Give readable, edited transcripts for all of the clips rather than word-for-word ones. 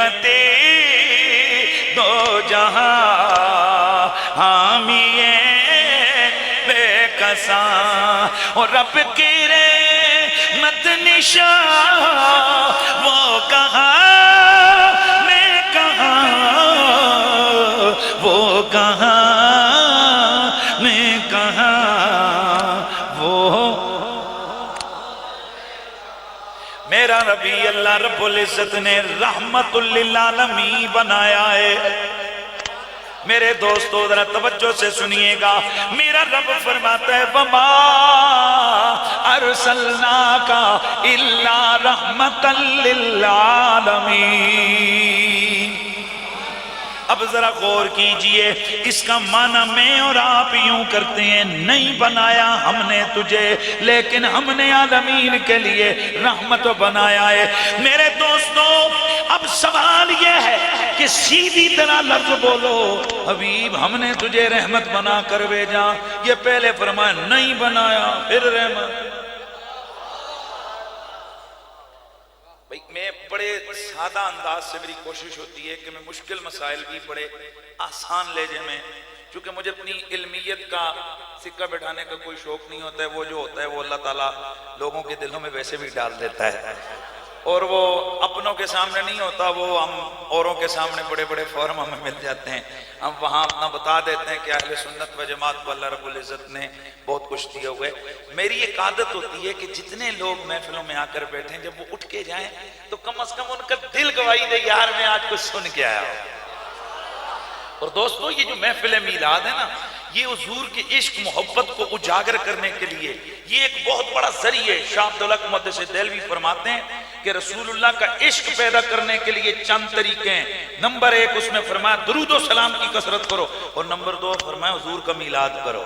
نعمتی دو جہاں حامی بے کساں، اور رب کی رحمت نشاں وہ کہاں میں کہاں، وہ کہاں میں کہاں، وہ میرا ربی اللہ رب العزت نے رحمت للعالمین بنایا ہے۔ میرے دوستو ذرا توجہ سے سنیے گا، میرا رب فرماتا ہے وَمَا أَرْسَلْنَاكَ إِلَّا رَحْمَةً لِلْعَالَمِينَ۔ اب ذرا غور کیجئے، اس کا معنی میں اور آپ یوں کرتے ہیں، نہیں بنایا ہم نے تجھے لیکن ہم نے عالمین کے لیے رحمت بنایا ہے۔ میرے دوستو اب سوال یہ ہے کہ سیدھی طرح لفظ بولو، حبیب ہم نے تجھے رحمت بنا کر بھیجا، یہ پہلے فرمایا نہیں بنایا پھر رحمت۔ میں بڑے سادہ انداز سے میری کوشش ہوتی ہے کہ میں مشکل مسائل بھی بڑے آسان لہجے میں، چونکہ مجھے اپنی علمیت کا سکہ بٹھانے کا کوئی شوق نہیں ہوتا ہے، وہ جو ہوتا ہے وہ اللہ تعالیٰ لوگوں کے دلوں میں ویسے بھی ڈال دیتا ہے، اور وہ اپنوں کے سامنے نہیں ہوتا، وہ ہم اوروں کے سامنے بڑے بڑے فورم ہمیں مل جاتے ہیں، ہم وہاں اپنا بتا دیتے ہیں کہ اہل سنت و جماعت کو اللہ رب العزت نے بہت کچھ دیا ہوئے۔ میری ایک عادت ہوتی ہے کہ جتنے لوگ محفلوں میں آ کر بیٹھیں جب وہ اٹھ کے جائیں تو کم از کم ان کا دل گواہی دے یار میں آج کچھ سن کے آیا ہوں۔ اور دوستو یہ جو محفل میلاد ہے نا، یہ حضور کے عشق محبت کو اجاگر کرنے کے لیے یہ ایک بہت بڑا ذریعہ ہے۔ شاہ عبدالحق محدث دہلوی فرماتے ہیں کہ رسول اللہ کا عشق پیدا کرنے کے لیے چند طریقے ہیں۔ نمبر ایک اس میں فرمایا درود و سلام کی کثرت کرو، اور نمبر دو فرمایا حضور کا میلاد کرو۔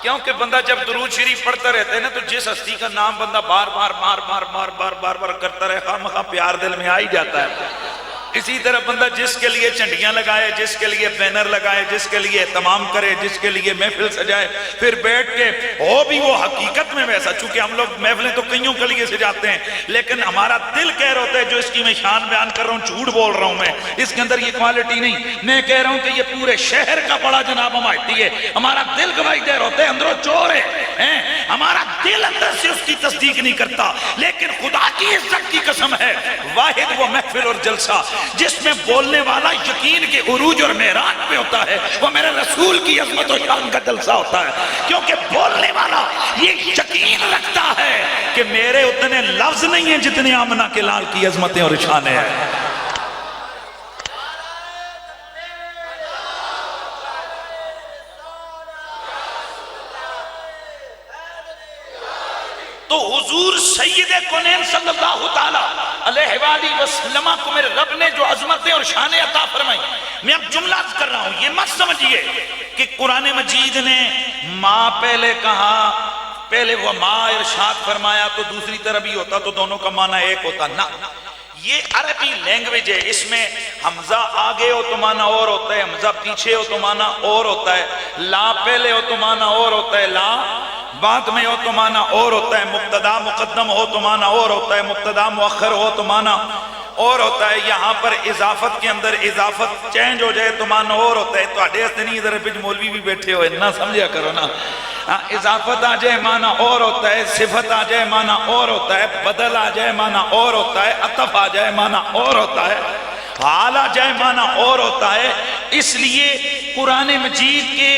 کیونکہ بندہ جب درود شریف پڑھتا رہتا ہے نا تو جس ہستی کا نام بندہ بار بار کرتا رہے خواہ مخواہ پیار دل میں آ ہی جاتا ہے۔ اسی طرح بندہ جس کے لیے چنڈیاں لگائے، جس کے لیے بینر لگائے، جس کے لیے اہتمام کرے، جس کے لیے محفل سجائے، پھر بیٹھ کے ہو بھی وہ حقیقت میں ویسا، چونکہ ہم لوگ محفلیں تو کئیوں کے لیے سجاتے ہیں لیکن ہمارا دل کہہ رہا ہوتا ہے جو اس کی میں شان بیان کر رہا ہوں جھوٹ بول رہا ہوں، میں اس کے اندر یہ کوالٹی نہیں، میں کہہ رہا ہوں کہ یہ پورے شہر کا بڑا جناب ہمایتی ہے، ہمارا دل گواہی دے رہا ہوتا ہے اندروں چور ہے، ہمارا دل اندر سے اس کی تصدیق نہیں کرتا، لیکن خدا کی عزت کی قسم ہے واحد وہ محفل اور جلسہ جس میں بولنے والا یقین کے عروج اور معراج پہ ہوتا ہے، وہ میرے رسول کی عظمت و شان کا جلسہ ہوتا ہے، کیونکہ بولنے والا یہ یقین رکھتا ہے کہ میرے اتنے لفظ نہیں ہیں جتنے آمنہ کے لال کی عظمتیں اور شانیں ہیں۔ تو حضور سید کونین صلی اللہ تعالیٰ علیہ وآلہ وسلم کو میرے رب نے جو عظمتیں اور شانیں عطا فرمائی، میں اب جملہ کر رہا ہوں، یہ مت سمجھیے کہ قرآن مجید نے ماں پہلے کہا، پہلے وہ ماں ارشاد فرمایا تو دوسری طرف بھی ہوتا تو دونوں کا معنی ایک ہوتا، نہ، یہ عربی لینگویج ہے، اس میں حمزہ آگے ہو تو معنی اور ہوتا ہے، حمزہ پیچھے ہو تو معنی اور ہوتا ہے، لا پہلے ہو تو معنی اور ہوتا ہے، لا بعد میں ہو تو معنی اور ہوتا ہے، مبتدا مقدم ہو تو معنی اور ہوتا ہے، مبتدا مؤخر ہو تو معنی اور ہوتا ہے، یہاں پر اضافت کے اندر اضافت چینج ہو جائے تو معنی اور ہوتا ہے۔ تو اڈے نہیں ادھر بچ مولوی بھی بیٹھے ہوئے نہ سمجھا کرو نا، اضافت آ جائے معنی اور ہوتا ہے، صفت آ جائے معنی اور ہوتا ہے، بدل آ جائے معنی اور ہوتا ہے، عطف آ جائے معنی اور ہوتا ہے، حال آ جائے معنی اور ہوتا ہے۔ اس لیے قرآن مجید کے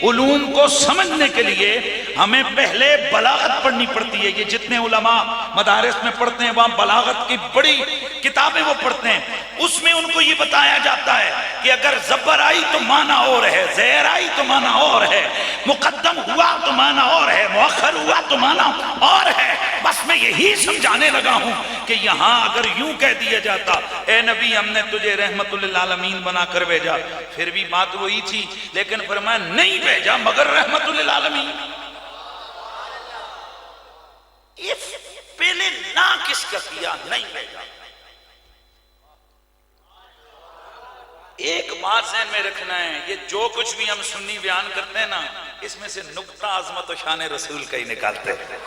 علوم کو سمجھنے کے لیے ہمیں پہلے بلاغت پڑھنی پڑتی ہے۔ یہ جتنے علماء مدارس میں پڑھتے ہیں وہاں بلاغت کی بڑی کتابیں وہ پڑھتے ہیں، اس میں ان کو یہ بتایا جاتا ہے کہ اگر زبر آئی تو معنی اور ہے، زیر آئی تو معنی اور ہے، مقدم ہوا تو معنی اور ہے، مؤخر ہوا تو معنی اور ہے۔ بس میں یہی سمجھانے لگا ہوں کہ یہاں اگر یوں کہہ دیا جاتا اے نبی ہم نے تجھے رحمت للعالمین بنا کر بھیجا، پھر بھی بات وہی تھی، لیکن فرمایا نہیں بھیجا مگر رحمت للعالمین۔ یہ پہلے نہ کس کا کیا، نہیں بھیجا۔ ایک بات ذہن میں رکھنا ہے، یہ جو کچھ بھی ہم سنی بیان کرتے ہیں نا، اس میں سے نقطہ عظمت و شان رسول کا ہی نکالتے ہیں۔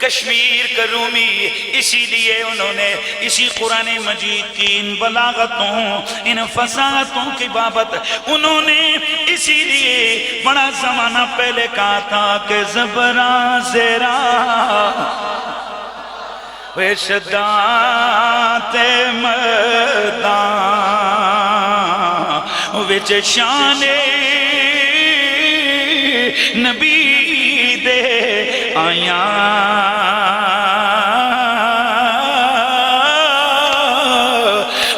کشمیر کا رومی، اسی لیے انہوں نے اسی قرآن مجید کی ان بلاغتوں، ان فصاحتوں کی بابت انہوں نے اسی لیے بڑا زمانہ پہلے کہا تھا کہ زبراں زیرا وشدات مردان وچ شان نبی دے آیاں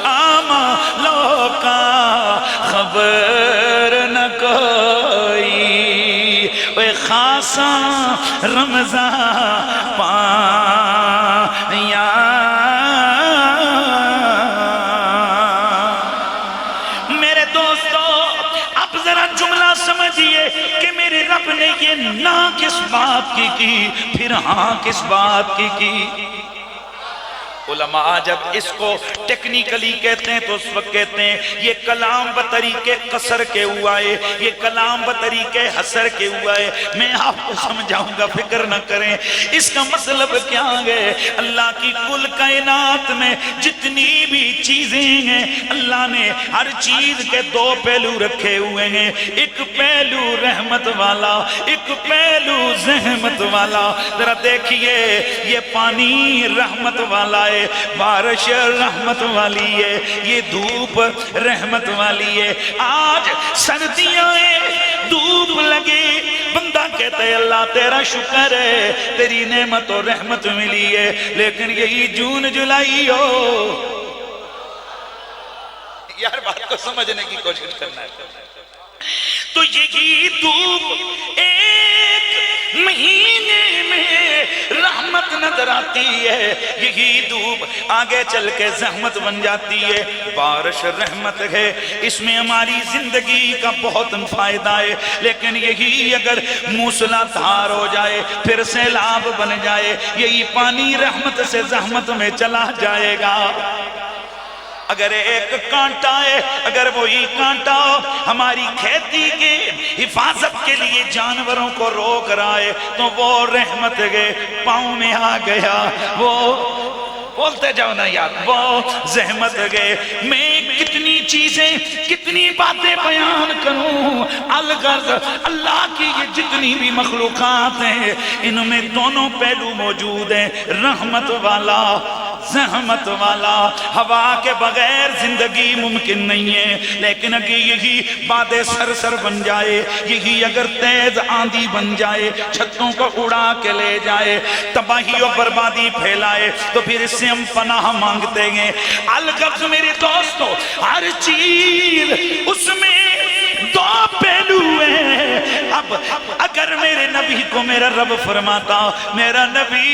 آما لوکا خبر نہ کوئی وے خاصا رمضان پایا میرے دوستو اب ذرا جملہ سمجھئے کہ میرے رب نے یہ نہ کس بات کی پھر ہاں کس بات کی علماء جب اس کو ٹیکنیکلی کہتے ہیں تو اس وقت کہتے ہیں یہ کلام بطریقے قصر کے ہوا ہے، یہ کلام بطریقے حسر کے ہوا ہے۔ میں آپ کو سمجھاؤں گا، فکر نہ کریں۔ اس کا مطلب کیا ہے؟ اللہ کی کل کائنات میں جتنی بھی چیزیں ہیں اللہ نے ہر چیز کے دو پہلو رکھے ہوئے ہیں، ایک پہلو رحمت والا، ایک پہلو زحمت والا۔ ذرا دیکھیے یہ پانی رحمت والا ہے، بارش رحمت والی ہے، یہ دھوپ رحمت والی ہے۔ آج سردیاں ہیں، دھوپ لگے، بندہ کہتا ہے اللہ تیرا شکر ہے، تیری نعمت و رحمت ملی ہے، لیکن یہی جون جولائی ہو، یار بات کو سمجھنے کی کوشش کرنا ہے تو یہی دھوپ ایک مہینے میں رحمت نظر آتی ہے، یہی دھوپ آگے چل کے زحمت بن جاتی ہے۔ بارش رحمت ہے، اس میں ہماری زندگی کا بہت فائدہ ہے، لیکن یہی اگر موسلا دھار ہو جائے پھر سیلاب بن جائے، یہی پانی رحمت سے زحمت میں چلا جائے گا۔ اگر ایک کانٹا ہے، اگر وہی کانٹا ہماری کھیتی کے حفاظت کے لیے جانوروں کو روک رہا ہے تو وہ رحمت کے پاؤں میں آ گیا، وہ بولتے جاؤ نا یار، وہ زحمت گئے۔ میں کتنی چیزیں کتنی باتیں بیان کروں، الغرض اللہ کی یہ جتنی بھی مخلوقات ہیں ان میں دونوں پہلو موجود ہیں، رحمت والا زحمت والا۔ ہوا کے بغیر زندگی ممکن نہیں ہے، لیکن اگر یہی بادیں سرسر بن جائے، یہی اگر تیز آندھی بن جائے، چھتوں کو اڑا کے لے جائے، تباہی و بربادی پھیلائے، تو پھر اس سے ہم پناہ مانگتے ہیں۔ الغرض میرے دوستو ہر چیز اس میں دو پہلو ہیں۔ اب اگر میرے نبی کو میرا رب فرماتا میرا نبی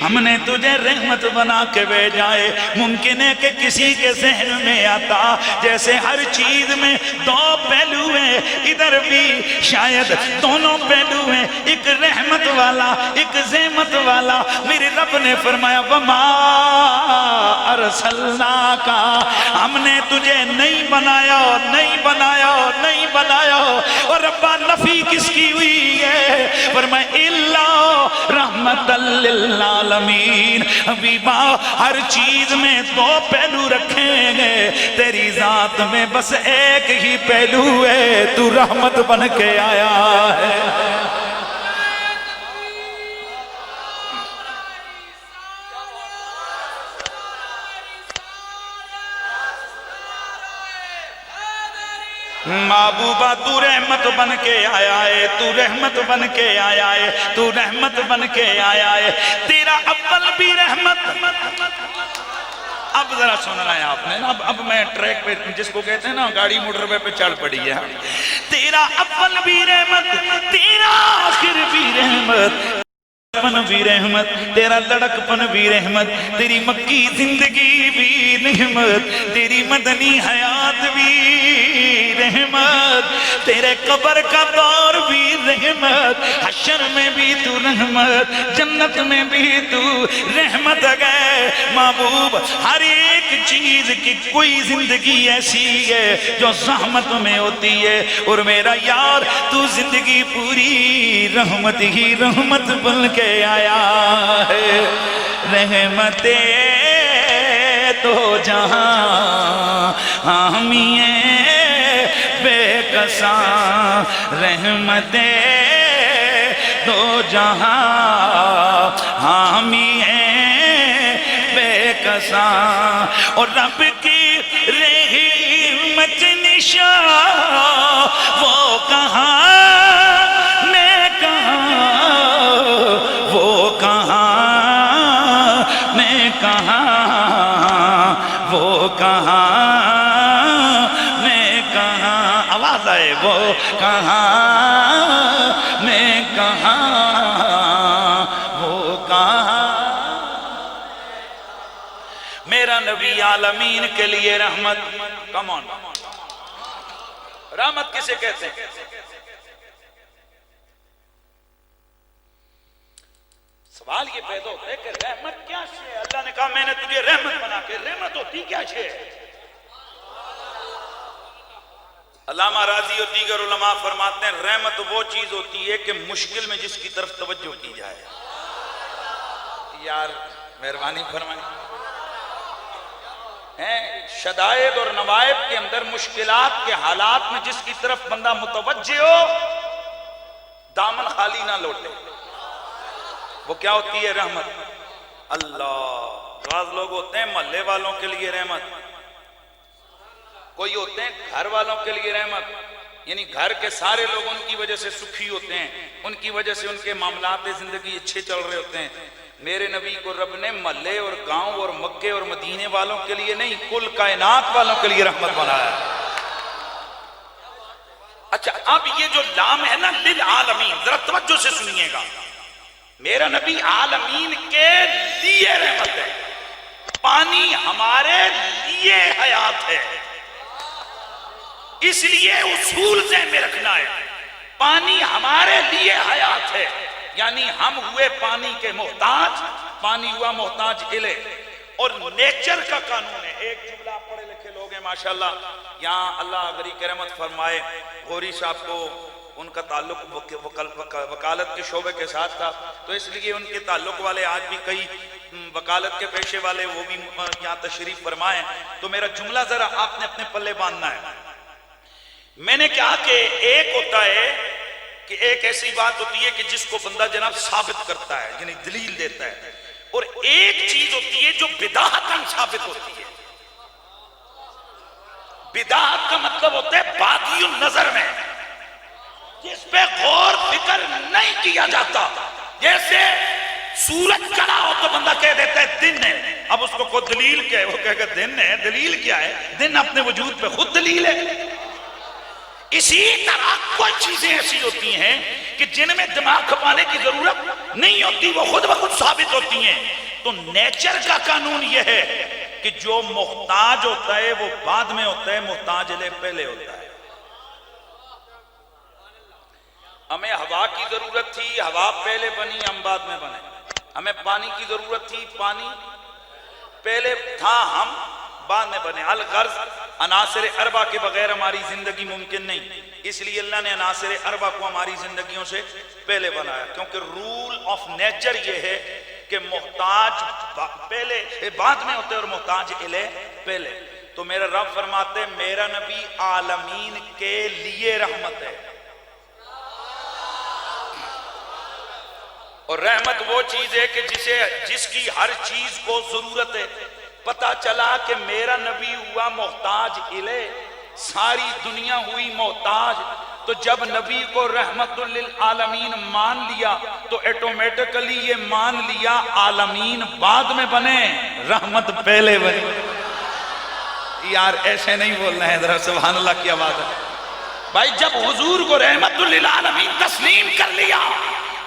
ہم نے تجھے رحمت بنا کے بھیجا ہے، ممکن ہے کہ کسی کے ذہن میں آتا جیسے ہر چیز میں دو پہلو ہیں، ادھر بھی شاید دونوں پہلو ہیں، ایک رحمت والا ایک زحمت والا۔ میرے رب نے فرمایا وما ارسلناک، ہم نے تجھے نہیں بنایا نہیں بنایا نہیں بنایا۔ اور ربا نفی کس کی ہوئی ہے؟ فرمایا الا رحمت للعالمین۔ حبیبا ہر چیز میں دو پہلو رکھیں گے، تیری ذات میں بس ایک ہی پہلو ہے، تو رحمت بن کے آیا ہے۔ محبوبہ تو رحمت بن کے آیا ہے، تو رحمت بن کے آیا ہے، تو رحمت بن کے آیا ہے۔ تیرا اول بھی رحمت۔ اب ذرا سن رہا ہے آپ نے نا، اب میں ٹریک پہ جس کو کہتے ہیں نا گاڑی موٹر پہ چڑھ پڑی ہے۔ تیرا اول بھی رحمت، تیرا آخر بھی رحمت، پن بھی رحمت، تیرا لڑک پن بھی رحمت، تیری مکی زندگی بھی رحمت، تیری مدنی حیات بھی رحمت، تیرے قبر کا دور بھی رحمت، حشر میں بھی تو رحمت، جنت میں بھی تو رحمت گئے۔ محبوب ہر ایک چیز کی کوئی زندگی ایسی ہے جو زحمت میں ہوتی ہے، اور میرا یار تو زندگی پوری رحمت ہی رحمت بن کے آیا ہے۔ رحمتیں تو جہاں حامی بے کساں، رحمتیں تو جہاں حامی بے کساں، اور رب کی رحمت نشان وہ کہاں میں کہاں، وہ کہاں میں کہاں، وہ کہاں میں کہاں، آواز آئے، وہ کہاں میں کہاں، وہ کہاں۔ میرا نبی عالمین کے لیے رحمت، کم آن، رحمت کسے کہتے ہیں؟ سوال یہ پیدا ہوتا ہے کہ رحمت کیا ہے؟ اللہ نے کہا میں نے تجھے رحمت بنا کے، رحمت ہوتی کیا ہے؟ علامہ راضی اور دیگر علماء فرماتے ہیں رحمت وہ چیز ہوتی ہے کہ مشکل میں جس کی طرف توجہ کی جائے۔ یار مہربانی فرمائیں، شدائد اور نوائب کے اندر مشکلات کے حالات میں جس کی طرف بندہ متوجہ ہو، دامن خالی نہ لوٹے، وہ کیا ہوتی ہے؟ رحمت۔ اللہ، بعض لوگ ہوتے ہیں محلے والوں کے لیے رحمت، کوئی ہوتے ہیں گھر والوں کے لیے رحمت، یعنی گھر کے سارے لوگ ان کی وجہ سے سکھی ہوتے ہیں، ان کی وجہ سے ان کے معاملات زندگی اچھے چل رہے ہوتے ہیں۔ میرے نبی کو رب نے محلے اور گاؤں اور مکے اور مدینے والوں کے لیے نہیں، کل کائنات والوں کے لیے رحمت بنایا۔ اچھا، اب یہ جو لام ہے نا للعالمین، ذرا توجہ سے سنیے گا، میرا نبی عالمین کے لیے رحمت ہے، پانی ہمارے لیے حیات ہے، اس لیے اصول ذہن میں رکھنا ہے، پانی ہمارے لیے حیات ہے، یعنی ہم ہوئے پانی کے محتاج، پانی ہوا محتاج الہ، اور نیچر کا قانون ہے۔ ایک جملہ پڑھے لکھے لوگ ہیں ماشاءاللہ، یہاں اللہ غری کی رحمت فرمائے، غوری صاحب کو ان کا تعلق وکالت کے شعبے کے ساتھ تھا، تو اس لیے ان کے تعلق والے آج بھی کئی وکالت کے پیشے والے وہ بھی یہاں تشریف فرمائیں، تو میرا جملہ ذرا آپ نے اپنے پلے باندھنا ہے۔ میں نے کہا کہ ایک ہوتا ہے کہ ایک ایسی بات ہوتی ہے کہ جس کو بندہ جناب ثابت کرتا ہے، یعنی دلیل دیتا ہے، اور ایک چیز ہوتی ہے جو بداہتاً ثابت ہوتی ہے۔ بداہت کا مطلب ہوتا ہے باقی النظر میں، جس پہ غور فکر نہیں کیا جاتا، جیسے سورج چڑھا ہو تو بندہ کہہ دیتا ہے دن ہے، اب اس کو کوئی دلیل کیا ہے، وہ کہے گا دن ہے، دلیل کیا ہے؟ دن اپنے وجود پہ خود دلیل ہے۔ اسی طرح کوئی چیزیں ایسی ہوتی ہیں کہ جن میں دماغ کھپانے کی ضرورت نہیں ہوتی، وہ خود بخود ثابت ہوتی ہیں۔ تو نیچر کا قانون یہ ہے کہ جو محتاج ہوتا ہے وہ بعد میں ہوتا ہے، محتاج الہ پہلے ہوتا ہے۔ ہمیں ہوا کی ضرورت تھی، ہوا پہلے بنی، ہم بعد میں بنے۔ ہمیں پانی کی ضرورت تھی، پانی پہلے تھا، ہم بعد میں بنے۔ الغرض عناصر اربع کے بغیر ہماری زندگی ممکن نہیں، اس لیے اللہ نے عناصر اربع کو ہماری زندگیوں سے پہلے بنایا، کیونکہ رول آف نیچر یہ ہے کہ محتاج پہلے بعد میں ہوتے اور محتاج الہ پہلے۔ تو میرا رب فرماتے میرا نبی عالمین کے لیے رحمت ہے، اور رحمت وہ چیز ہے کہ جس کی ہر چیز کو ضرورت ہے۔ پتہ چلا کہ میرا نبی ہوا محتاج الہ، ساری دنیا ہوئی محتاج، تو جب نبی کو رحمت للعالمین مان لیا تو ایٹومیٹکلی یہ مان لیا عالمین بعد میں بنے، رحمت پہلے بنے۔ یار ایسے نہیں بولنا ہے، ذرا سبحان اللہ کی آواز ہے بھائی۔ جب حضور کو رحمت للعالمین تسلیم کر لیا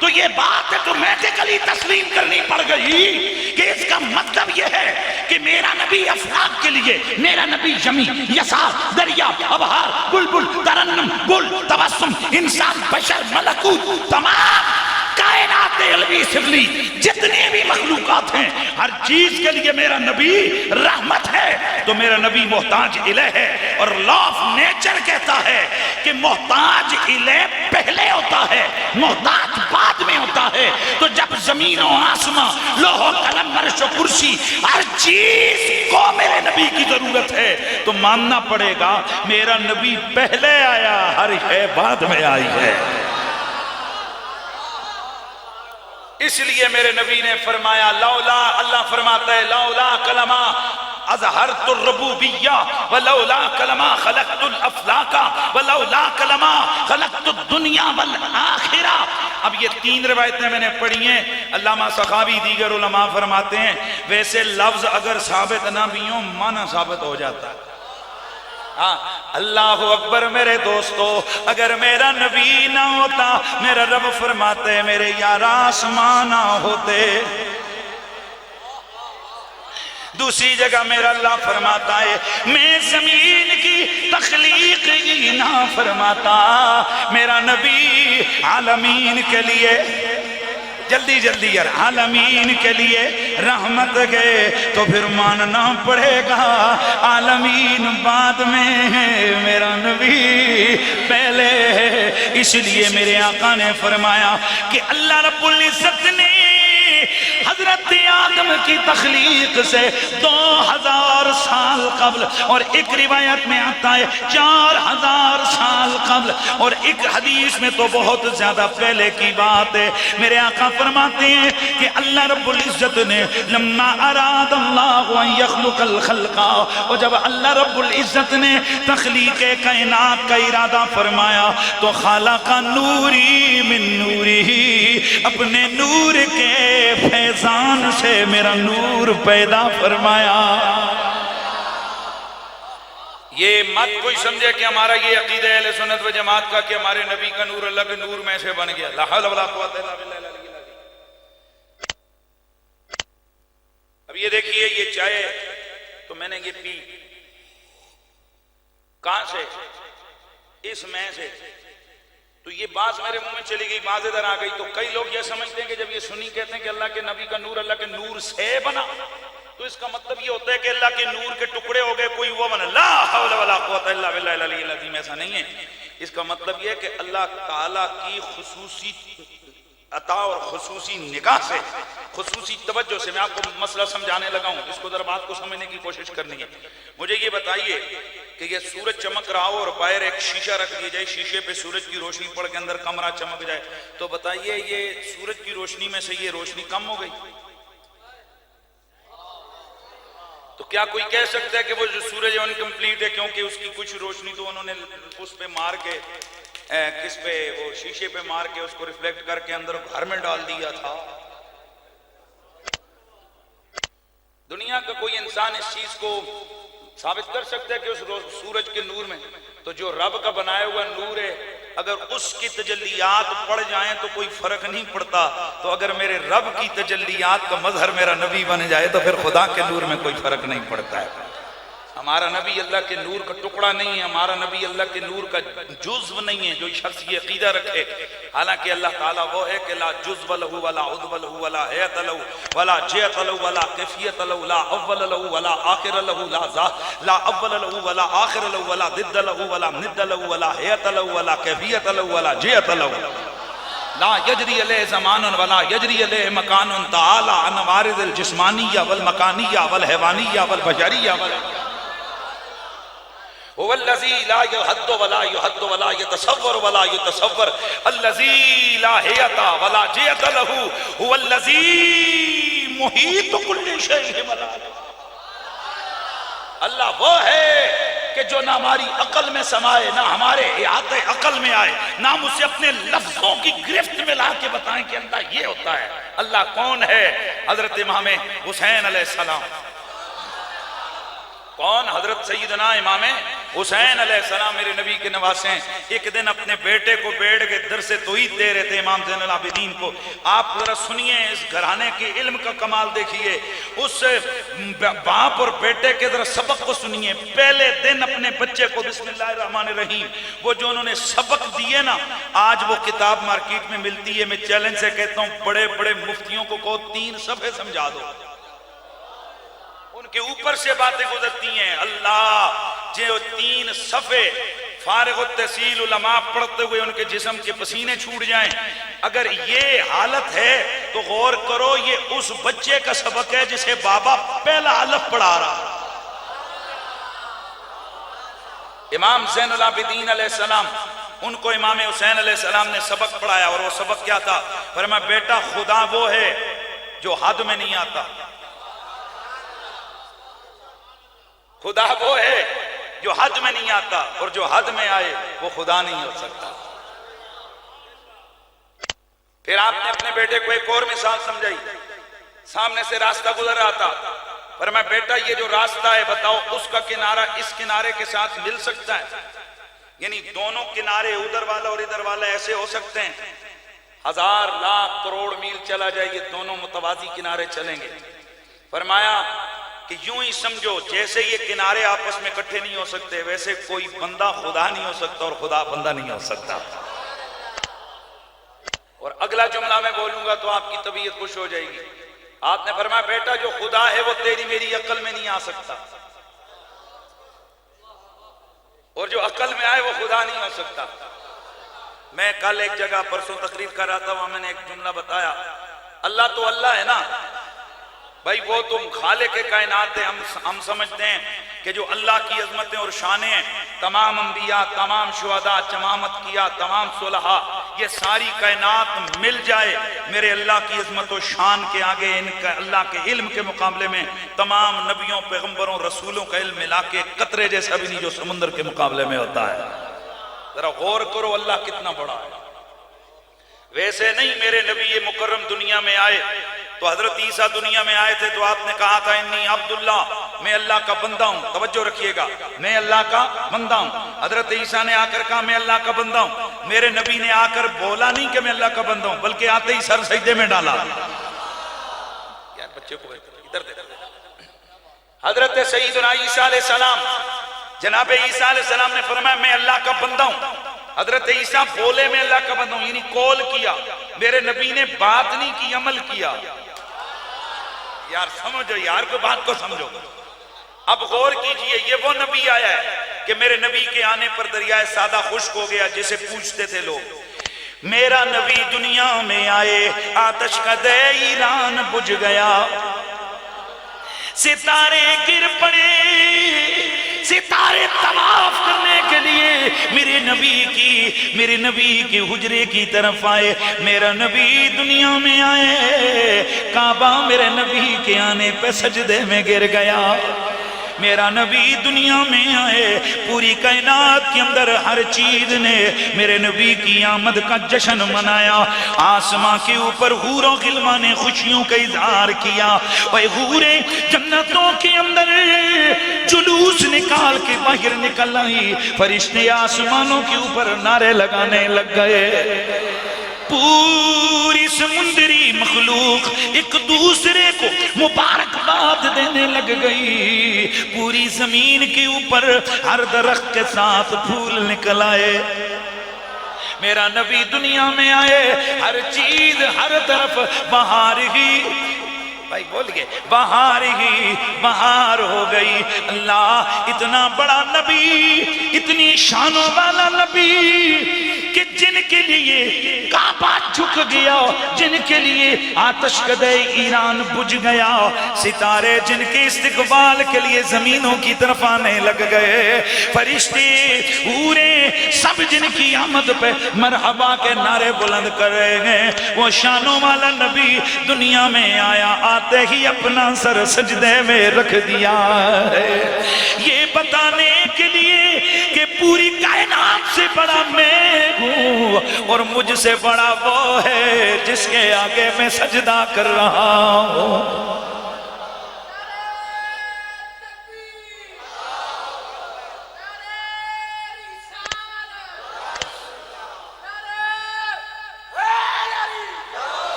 تو یہ بات ایٹومیٹکلی تسلیم کرنی پڑ گئی کہ اس کا مطلب یہ ہے کہ میرا نبی افلاک کے لیے، میرا نبی جمی، یسار، دریا، ابحار، بلبل، ترنم، گل، تبسم، انسان، بشر، ملکوت، تمام کائنات علوی سفلی جتنے بھی مخلوقات ہیں، ہر چیز کے لیے میرا نبی رحمت ہے۔ تو میرا نبی محتاج الیہ ہے، اور لا آف نیچر کہتا ہے کہ محتاج الیہ پہلے ہوتا ہے، محتاج بعد میں ہوتا ہے۔ تو جب زمین و آسمان، لوح و قلم، عرش و کرسی، ہر چیز کو میرے نبی کی ضرورت ہے، تو ماننا پڑے گا میرا نبی پہلے آیا، ہر شے بعد میں آئی ہے۔ اس لیے میرے نبی نے فرمایا لولا، اللہ فرماتا ہے لولا کلمہ اظہرت الربوبیہ ولولا کلمہ خلقت الافلاک ولولا کلمہ خلقت الدنیا والآخرہ۔ اب یہ 3 روایتیں میں نے پڑھی ہیں، علامہ سخاوی دیگر علماء فرماتے ہیں ویسے لفظ اگر ثابت نہ بھی ہوں معنی ثابت ہو جاتا ہے۔ اللہ اکبر میرے دوستو، اگر میرا نبی نہ ہوتا، میرا رب فرماتے میرے یار آسمان نہ ہوتے۔ دوسری جگہ میرا اللہ فرماتا ہے میں زمین کی تخلیق ہی نہ فرماتا، میرا نبی عالمین کے لیے، جلدی جلدی یار، عالمین کے لیے رحمت گئے، تو پھر ماننا پڑے گا عالمین بعد میں ہے، میرا نبی پہلے ہے۔ اس لیے میرے آقا نے فرمایا کہ اللہ رب العزت نے حضرت آدم کی تخلیق سے 2000 سال قبل، اور ایک روایت میں آتا ہے 4000 سال قبل، اور ایک حدیث میں تو بہت زیادہ پہلے کی بات ہے، میرے آقا فرماتے ہیں کہ اللہ رب العزت نے لما اراد اللہ ان یخلق الخلق، اور جب اللہ رب العزت نے تخلیق کائنات کا ارادہ فرمایا تو خالق نوری من نوری، اپنے نور کے فیضان سے میرا نور پیدا فرمایا۔ یہ مت کوئی سمجھے کہ ہمارا یہ عقیدہ اہل سنت و جماعت کا کہ ہمارے نبی کا نور اللہ کے نور میں سے بن گیا، لا حول ولا قوت الا باللہ العلی العظیم۔ اب یہ دیکھیے یہ چائے تو میں نے یہ پی، کہاں سے؟ اس میں سے، تو یہ بات میرے منہ میں چلی گئی، بات ادھر آ گئی، تو کئی لوگ یہ سمجھتے ہیں کہ جب یہ سنی کہتے ہیں کہ اللہ کے نبی کا نور اللہ کے نور سے بنا، تو اس کا مطلب یہ ہوتا ہے کہ اللہ کے نور کے ٹکڑے ہو گئے کوئی وہ بنا، لا حول ولا قوت الا باللہ العلی العظیم۔ ایسا نہیں ہے، اس کا مطلب یہ ہے کہ اللہ تعالیٰ کی خصوصی عطا اور خصوصی نگاہ سے، خصوصی توجہ سے، میں آپ کو مسئلہ سمجھانے لگا ہوں، اس کو ذرا بات کو سمجھنے کی کوشش کرنی ہے۔ مجھے یہ بتائیے کہ یہ سورج چمک رہا ہو اور باہر ایک شیشہ رکھ دیا جائے، شیشے پہ سورج کی روشنی پڑ کے اندر کمرہ چمک جائے، تو بتائیے یہ سورج کی روشنی میں سے یہ روشنی کم ہو گئی؟ تو کیا کوئی کہہ سکتا ہے کہ وہ جو سورج ہے انکمپلیٹ ہے کیونکہ اس کی کچھ روشنی تو انہوں نے اس پہ مار کے، کس پہ، وہ شیشے پہ مار کے اس کو ریفلیکٹ کر کے اندر گھر میں ڈال دیا تھا؟ دنیا کا کوئی انسان اس چیز کو ثابت کر سکتا ہے کہ اس سورج کے نور میں، تو جو رب کا بنایا ہوا نور ہے اگر اس کی تجلیات پڑ جائیں تو کوئی فرق نہیں پڑتا، تو اگر میرے رب کی تجلیات کا مظہر میرا نبی بن جائے تو پھر خدا کے نور میں کوئی فرق نہیں پڑتا ہے۔ ہمارا نبی اللہ کے نور کا ٹکڑا نہیں ہے، ہمارا نبی اللہ کے نور کا جزو نہیں ہے۔ جو شخص یہ عقیدہ رکھے، حالانکہ اللہ تعالیٰ وہ ہے کہ لا جزو لہ ولا عضو لہ ولا حیت لہ ولا جیت لہ ولا کیفیت لہ لا اول لہ ولا آخر لہ لا اول لہ ولا آخر لہ ولا ضد لہ ولا ند لہ ولا حیت لہ ولا کیفیت لہ ولا جیت لہ لا یجری علیہ زمان ولا یجری علیہ مکان تعالی عن وارد الجسمانیہ والمکانیہ والحیوانیہ والبشریہ هو الذي لا يحد ولا يحد ولا يتصور ولا يتصور الذي لا حیت ولا جیت له هو الذي محیط كل شيء ولا، اللہ وہ ہے کہ جو نہ ہماری عقل میں سمائے، نہ ہمارے احاطے عقل میں آئے، نہ ہم اسے اپنے لفظوں کی گرفت میں لا کے بتائیں کہ اللہ یہ ہوتا ہے۔ اللہ کون ہے؟ حضرت امام حسین علیہ السلام۔ کون؟ حضرت سیدنا امام حسین علیہ السلام میرے نبی کے نواسے ہیں۔ ایک دن اپنے بیٹے کو بیٹھ کے درس توحید دے رہے تھے امام زین العابدین کو۔ آپ ذرا سنیے اس گھرانے کے علم کا کمال دیکھیے، اس باپ اور بیٹے کے ذرا سبق کو سنیے۔ پہلے دن اپنے بچے کو بسم اللہ الرحمن الرحیم، وہ جو انہوں نے سبق دیے نا، آج وہ کتاب مارکیٹ میں ملتی ہے، میں چیلنج سے کہتا ہوں بڑے بڑے مفتیوں کو 3 صفحے سمجھا دو، ان کہ اوپر سے باتیں گزرتی ہیں. اللہ جو 3 صفحے فارغ التحصیل علماء پڑھتے ہوئے ان کے جسم کے پسینے چھوٹ جائیں، اگر یہ حالت ہے تو غور کرو یہ اس بچے کا سبق ہے جسے بابا پہلا الف پڑھا رہا. امام زین العابدین علیہ السلام، ان کو امام حسین علیہ السلام نے سبق پڑھایا، اور وہ سبق کیا تھا؟ فرمایا بیٹا خدا وہ ہے جو حد میں نہیں آتا، خدا وہ ہے جو حد میں نہیں آتا، اور جو حد میں آئے وہ خدا نہیں ہو سکتا. پھر آپ نے اپنے بیٹے کو ایک اور مثال سمجھائی. سامنے سے راستہ گزر رہا تھا، فرمایا بیٹا یہ جو راستہ ہے بتاؤ اس کا کنارہ اس کنارے کے ساتھ مل سکتا ہے؟ یعنی دونوں کنارے ادھر والا اور ادھر والا ایسے ہو سکتے ہیں؟ 1000 لاکھ کروڑ میل چلا جائے یہ دونوں متوازی کنارے چلیں گے. فرمایا کہ یوں ہی سمجھو جیسے یہ کنارے آپس میں اکٹھے نہیں ہو سکتے ویسے کوئی بندہ خدا نہیں ہو سکتا اور خدا بندہ نہیں ہو سکتا. اور اگلا جملہ میں بولوں گا تو آپ کی طبیعت خوش ہو جائے گی. آپ نے فرمایا بیٹا جو خدا ہے وہ تیری میری عقل میں نہیں آ سکتا، اور جو عقل میں آئے وہ خدا نہیں ہو سکتا. میں کل ایک جگہ پرسوں تقریر کر رہا تھا، وہاں میں نے ایک جملہ بتایا، اللہ تو اللہ ہے نا بھائی، وہ تم خالق کائنات ہے. ہم سمجھتے ہیں کہ جو اللہ کی عظمتیں اور شانیں ہیں، تمام انبیاء، تمام شہداء، تمامت کیا، تمام صلحاء، یہ ساری کائنات مل جائے میرے اللہ کی عظمت و شان کے آگے، ان کا اللہ کے علم کے مقابلے میں تمام نبیوں، پیغمبروں، رسولوں کا علم ملا کے قطرے جیسا بھی نہیں جو سمندر کے مقابلے میں ہوتا ہے. ذرا غور کرو اللہ کتنا بڑا ہے. ویسے نہیں میرے نبی یہ مکرم دنیا میں آئے تو حضرت عیسیٰ دنیا میں آئے تھے تو آپ نے کہا تھا انی عبداللہ، میں اللہ کا بندہ ہوں. توجہ رکھیے گا، میں اللہ کا بندہ ہوں. حضرت عیسیٰ نے آ کر کہا میں اللہ کا بندہ ہوں. میرے نبی نے آ کر بولا نہیں کہ میں اللہ کا بندہ ہوں، بلکہ آتے ہی سر سجدے میں ڈالا. یار بچے کو ادھر دیکھو. حضرت سیدنا عیسیٰ علیہ السلام، جناب عیسیٰ علیہ السلام نے فرمایا میں اللہ کا بندہ ہوں. حضرت عیسیٰ بولے میں اللہ کا بندہ ہوں، یعنی کال کیا. میرے نبی نے بات نہیں کی، عمل کیا. یار سمجھو، یار کو بات کو سمجھو. اب غور کیجئے، یہ وہ نبی آیا ہے کہ میرے نبی کے آنے پر دریائے سادہ خشک ہو گیا جسے پوچھتے تھے لوگ. میرا نبی دنیا میں آئے، آتش کا دے ایران بجھ گیا، ستارے گر پڑے، ستارے طواف کرنے کے لیے میرے نبی کی حجرے کی طرف آئے. میرا نبی دنیا میں آئے، کعبہ میرے نبی کے آنے پہ سجدے میں گر گیا. میرا نبی دنیا میں آئے، پوری کائنات کے اندر ہر چیز نے میرے نبی کی آمد کا جشن منایا. آسمان کے اوپر حور و غلمان نے خوشیوں کا اظہار کیا. وہ حوریں جنتوں کے اندر جلوس نکال کے باہر نکل آئی، فرشتے آسمانوں کے اوپر نعرے لگانے لگ گئے. پوری سمندری مخلوق ایک دوسرے کو مبارکباد دینے لگ گئی. پوری زمین کے اوپر ہر درخت کے ساتھ پھول نکل آئے. میرا نبی دنیا میں آئے، ہر چیز ہر طرف بہار ہی، بھائی بول گئے، بہار ہی بہار ہو گئی. اللہ اتنا بڑا نبی، اتنی شانوں والا نبی کہ جن کے لیے کعبہ جھک گیا، جن کے لیے آتش کدے ایران بجھ گیا، ستارے جن کے استقبال کے لیے زمینوں کی طرف آنے لگ گئے، فرشتے حوریں سب جن کی آمد پہ مرحبا کے نعرے بلند کر رہے ہیں، وہ شانوں والا نبی دنیا میں آیا، آتے ہی اپنا سر سجدے میں رکھ دیا ہے، یہ بتانے کے لیے کہ پوری کائنات سے بڑا میں ہوں اور مجھ سے بڑا وہ ہے جس کے آگے میں سجدہ کر رہا ہوں.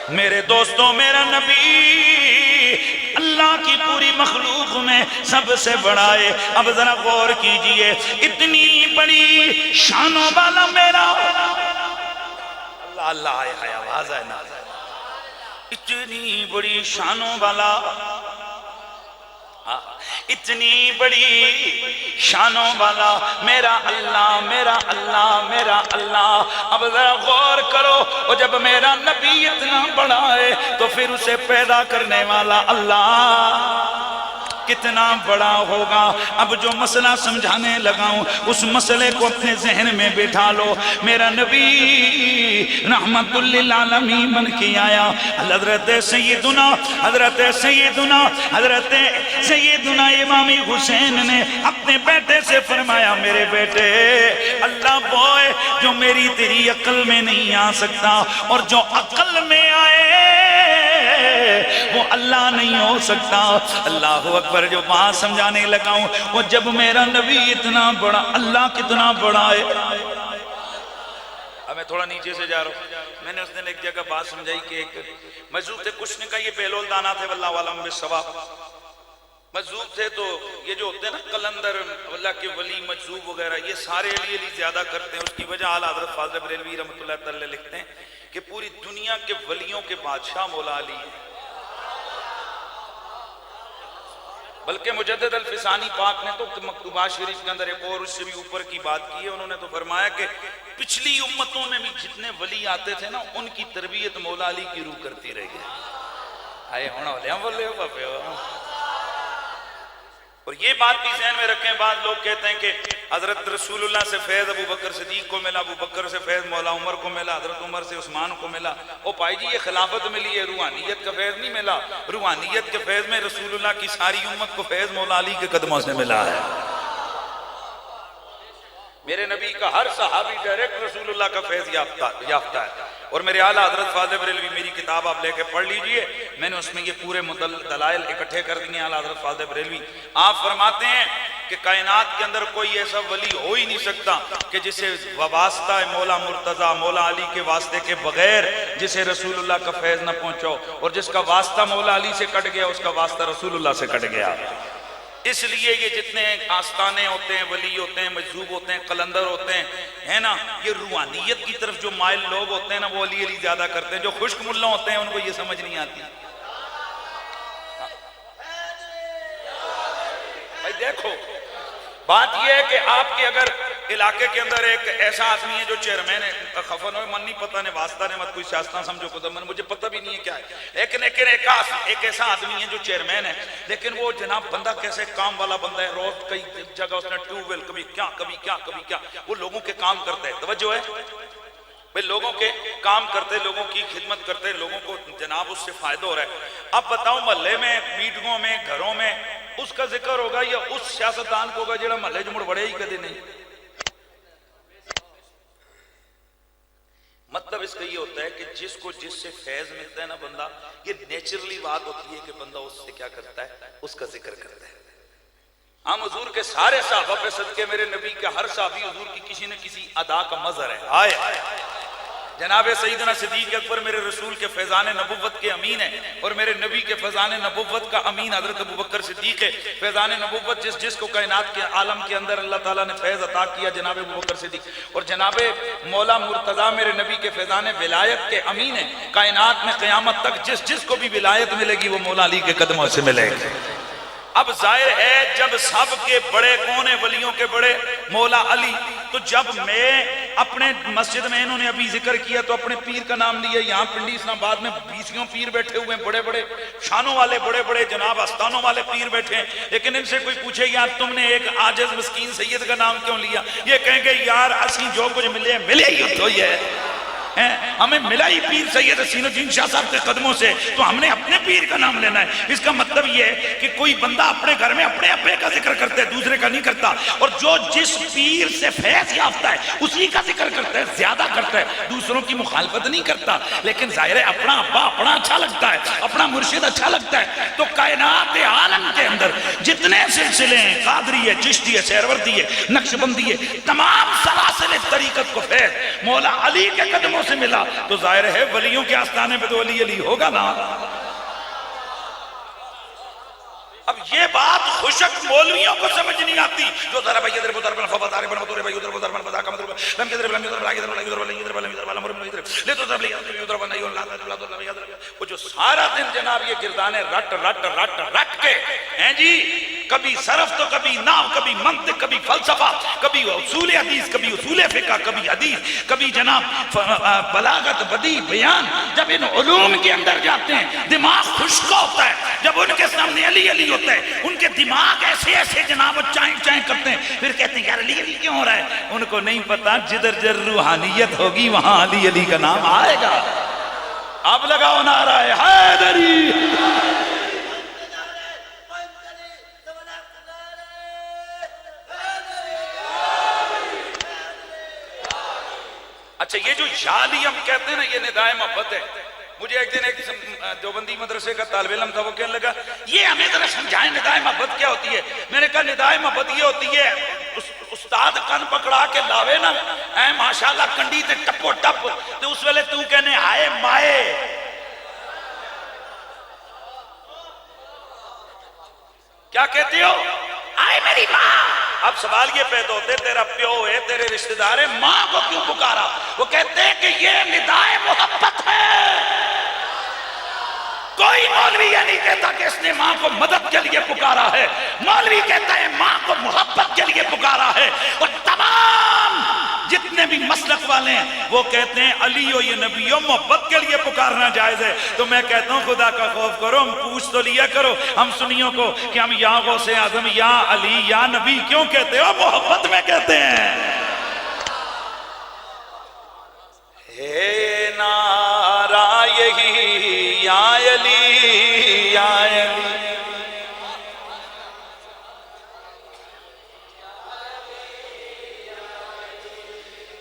میرے دوستوں، میرا نبی اللہ کی پوری مخلوق میں سب سے بڑا ہے. اب ذرا غور کیجئے، اتنی بڑی شانوں والا میرا اللہ، اللہ آئے آواز آئے نا، اتنی بڑی شانوں والا اتنی بڑی شانوں والا میرا اللہ میرا اللہ میرا اللہ. اب ذرا غور کرو، اور جب میرا نبی اتنا بڑا ہے تو پھر اسے پیدا کرنے والا اللہ کتنا بڑا ہوگا. اب جو مسئلہ سمجھانے لگا ہوں اس مسئلے کو اپنے ذہن میں بٹھا لو. میرا نبی رحمت للعالمین بن کے آیا. حضرت سیدنا امام حسین نے اپنے بیٹے سے فرمایا میرے بیٹے، اللہ وہ ہے جو میری تیری عقل میں نہیں آ سکتا، اور جو عقل میں آئے وہ اللہ نہیں ہو سکتا. اللہ اکبر. جو بات سمجھانے لگا ہوں وہ جب میرا نبی اتنا بڑا، اللہ کتنا بڑا ہے. اب میں تھوڑا نیچے سے جا رہا ہوں. میں نے اس دن ایک جگہ بات سمجھائی کہ ایک مجذوب تھے، کچھ نے کہا یہ بیلول دانا تھے، واللہ عالم بالصواب. مجذوب تھے تو یہ جو ہوتے ہیں نا قلندر، اللہ کے ولی مجذوب وغیرہ، یہ سارے علی زیادہ کرتے ہیں. اس کی وجہ اعلیٰ حضرت فاضل بریلوی رحمۃ اللہ تعالی لکھتے ہیں کہ پوری دنیا کے ولیوں کے بادشاہ مولا علی ہیں. بلکہ مجدد الفسانی پاک نے تو مکتوبات شریف کے اندر ایک اور اس سے بھی اوپر کی بات کی ہے. انہوں نے تو فرمایا کہ پچھلی امتوں میں بھی جتنے ولی آتے تھے نا ان کی تربیت مولا علی کی روح کرتی رہی ہے. آئے ہونا بولے ہو بابے ہو. اور یہ بات بھی ذہن میں رکھیں، بعض لوگ کہتے ہیں کہ حضرت رسول اللہ سے فیض ابو بکر صدیق کو ملا، ابو بکر سے فیض مولا عمر کو ملا، حضرت عمر سے عثمان کو ملا. او بھائی جی یہ خلافت ملی ہے، روحانیت کا فیض نہیں ملا. روحانیت کے فیض میں رسول اللہ کی ساری امت کو فیض مولا علی کے قدموں سے ملا ہے. میرے نبی کا ہر صحابی ڈائریکٹ رسول اللہ کا فیض یافتہ ہے. اور میرے اعلیٰ حضرت فاضل بریلوی میری کتاب آپ لے کے پڑھ لیجئے، میں نے اس میں یہ پورے دلائل اکٹھے کر دیے. اعلیٰ حضرت فاضل بریلوی آپ فرماتے ہیں کہ کائنات کے اندر کوئی ایسا ولی ہو ہی نہیں سکتا کہ جسے واسطہ مولا مرتضیٰ مولا علی کے واسطے کے بغیر جسے رسول اللہ کا فیض نہ پہنچو، اور جس کا واسطہ مولا علی سے کٹ گیا اس کا واسطہ رسول اللہ سے کٹ گیا. اس لیے یہ جتنے آستانے ہوتے ہیں، ولی ہوتے ہیں، مجذوب ہوتے ہیں، قلندر ہوتے ہیں، ہے نا، یہ روحانیت کی طرف جو مائل لوگ ہوتے ہیں نا وہ علی زیادہ کرتے ہیں. جو خشک ملا ہوتے ہیں ان کو یہ سمجھ نہیں آتی. بھائی دیکھو بات یہ ہے کہ آپ کے اگر علاقے کے اندر ایک ایسا آدمی ہے جو چیئرمین ہے، خفن ہوئے من نہیں پتہ نے واسطہ نے مت کوئی سیاستہ سمجھو کو من مجھے پتہ بھی نہیں ہے کیا ہے، لیکن ایک ایسا آدمی ہے جو چیئرمین ہے، لیکن وہ جناب بندہ کیسے کام والا بندہ ہے. روز کئی جگہ اس نے ٹیوب ویل کبھی کیا وہ لوگوں کے کام کرتا ہے. توجہ ہے بھئی، لوگوں کے کام کرتے، لوگوں کی خدمت کرتے، لوگوں کو جناب اس سے فائدہ ہو رہا ہے. اب بتاؤ محلے میں، میٹنگوں میں، گھروں میں اس کا ذکر ہوگا یا اس سیاستدان کو ہوگا جڑا محلے جو مڑ بڑے ہی کدے نہیں. مطلب اس کا یہ ہوتا ہے کہ جس کو جس سے فیض ملتا ہے نا بندہ، یہ نیچرلی بات ہوتی ہے کہ بندہ اس سے کیا کرتا ہے، اس کا ذکر کرتا ہے. ہم حضور کے سارے صحابہ پہ صدقے میرے نبی کا ہر صحابی حضور کی کسی نہ کسی ادا کا مظہر ہے. آئے جناب سیدنا صدیق اکبر میرے رسول کے فیضان نبوت کے امین ہیں، اور میرے نبی کے فیضان نبوت کا امین حضرت ابو بکر صدیق ہے. فیضان نبوت جس کو کائنات کے عالم کے اندر اللہ تعالیٰ نے فیض عطا کیا جناب ابو بکر صدیق. اور جناب مولا مرتضیٰ میرے نبی کے فیضان ولایت کے امین ہیں. کائنات میں قیامت تک جس کو بھی ولایت ملے گی وہ مولا علی کے قدموں سے ملے گی. اب ظاہر ہے جب سب کے بڑے کون ہیں، ولیوں کے بڑے مولا علی، تو جب میں اپنے مسجد میں انہوں نے ابھی ذکر کیا تو اپنے پیر کا نام لیا. یہاں پنڈی اسلام آباد میں 20 پیر بیٹھے ہوئے ہیں، بڑے بڑے شانوں والے، بڑے بڑے جناب آستانوں والے پیر بیٹھے ہیں. لیکن ان سے کوئی پوچھے یار تم نے ایک عاجز مسکین سید کا نام کیوں لیا؟ یہ کہیں گے یار اسی جو کچھ ملے ہی تو یہ ہے، ہمیں ملا ہی پیر سید حسین الدین شاہ صاحب کے قدموں سے، تو ہم نے اپنے پیر کا نام لینا ہے. اس کا مطلب یہ ہے کہ کوئی بندہ اپنے گھر میں اپنے ابے کا ذکر کرتا ہے، دوسرے کا نہیں کرتا. اور جو جس پیر سے فیض یافتہ ہے اسی کا ذکر کرتا ہے، زیادہ کرتا ہے، دوسروں کی مخالفت نہیں کرتا. لیکن ظاہر ہے اپنا ابا اپنا اچھا لگتا ہے، اپنا مرشد اچھا لگتا ہے. تو کائنات عالم کے اندر جتنے سلسلے ہیں، قادری ہے، چشتی ہے، سہروردی ہے، نقشبندی ہے، تمام سلاسل طریقت کو فیض مولا علی کے قدموں سے ملا. تو ظاہر ہے ولیوں کے آستانے پہ تو علی ہوگا نا. اب یہ بات خوشک مولویوں کو سمجھ نہیں آتی. جو ذرا بھائی ادھر ادھر بن فبا دار بن مطور بھائی ادھر ادھر بن فدا کا مطلب لم ادھر لم ادھر ادھر ادھر ادھر ادھر لے تو ادھر ادھر بن نہیں ادھر وہ جو سارا دن جناب یہ گردانے رٹ رٹ رٹ رکھ کے ہیں جی کبھی صرف تو کبھی نحو کبھی منطق کبھی فلسفہ کبھی اصول حدیث کبھی اصول فقہ کبھی حدیث کبھی جناب بلاغت بدیع بیان جب ان علوم کے اندر جاتے ہیں دماغ خشک ہوتا ہے جب ان کے سامنے علی علی ہوتا ہے ان کے دماغ ایسے ایسے جناب چائیں چائیں کرتے ہیں پھر کہتے ہیں یار علی علی کیوں ہو رہا ہے ان کو نہیں پتا جدھر جر روحانیت ہوگی وہاں علی علی کا نام آئے گا اب لگاؤ نعرہ حیدری اچھا یہ جو یالی ہم کہتے ہیں نا یہ ندائے محبت ہے مجھے ایک دن ایک دیوبندی مدرسے کا طالب علم تھا وہ کہنے لگا یہ ہمیں ذرا سمجھائیں ندائے محبت کیا ہوتی ہے میں نے کہا ندائے محبت یہ ہوتی ہے استاد کن پکڑا کے لاوے نا اے ماشاءاللہ کنڈی تے ٹپو ٹپ تو اس ویلے تو کہنے ہائے مائے کیا کہتے ہو آئے میری ماں اب سوال یہ پیدا ہوتے تیرا پیو ہے تیرے رشتہ دار ہے ماں کو کیوں پکارا وہ کہتے ہیں کہ یہ ندائے محبت ہے کوئی مولوی یہ نہیں کہتا کہ اس نے ماں کو مدد کے لیے پکارا ہے مولوی کہتا ہے ماں کو محبت کے لیے پکارا ہے اور تمام جتنے بھی مسلک والے ہیں وہ کہتے ہیں علی و یہ نبی و محبت کے لیے پکارنا جائز ہے تو میں کہتا ہوں خدا کا خوف کرو ہم پوچھ تو لیا کرو ہم سنیوں کو کہ ہم یا غوث اعظم یا علی یا نبی کیوں کہتے ہو محبت میں کہتے ہیں ہے نعرہ یہی یا علی یا علی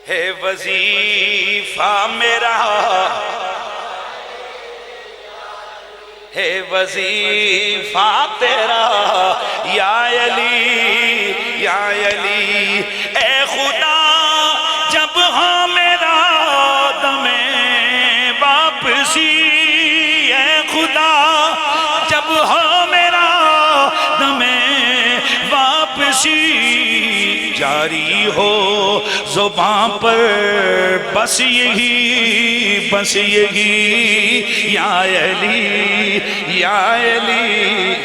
ہے وظیفہ میرا ہے وظیفہ تیرا یا علی یا علی اے خدا جب ہاں میرا دم واپسی اے خدا جب ہاں میرا دم واپسی جاری ہو زبان پر بس یہی یا علی یا علی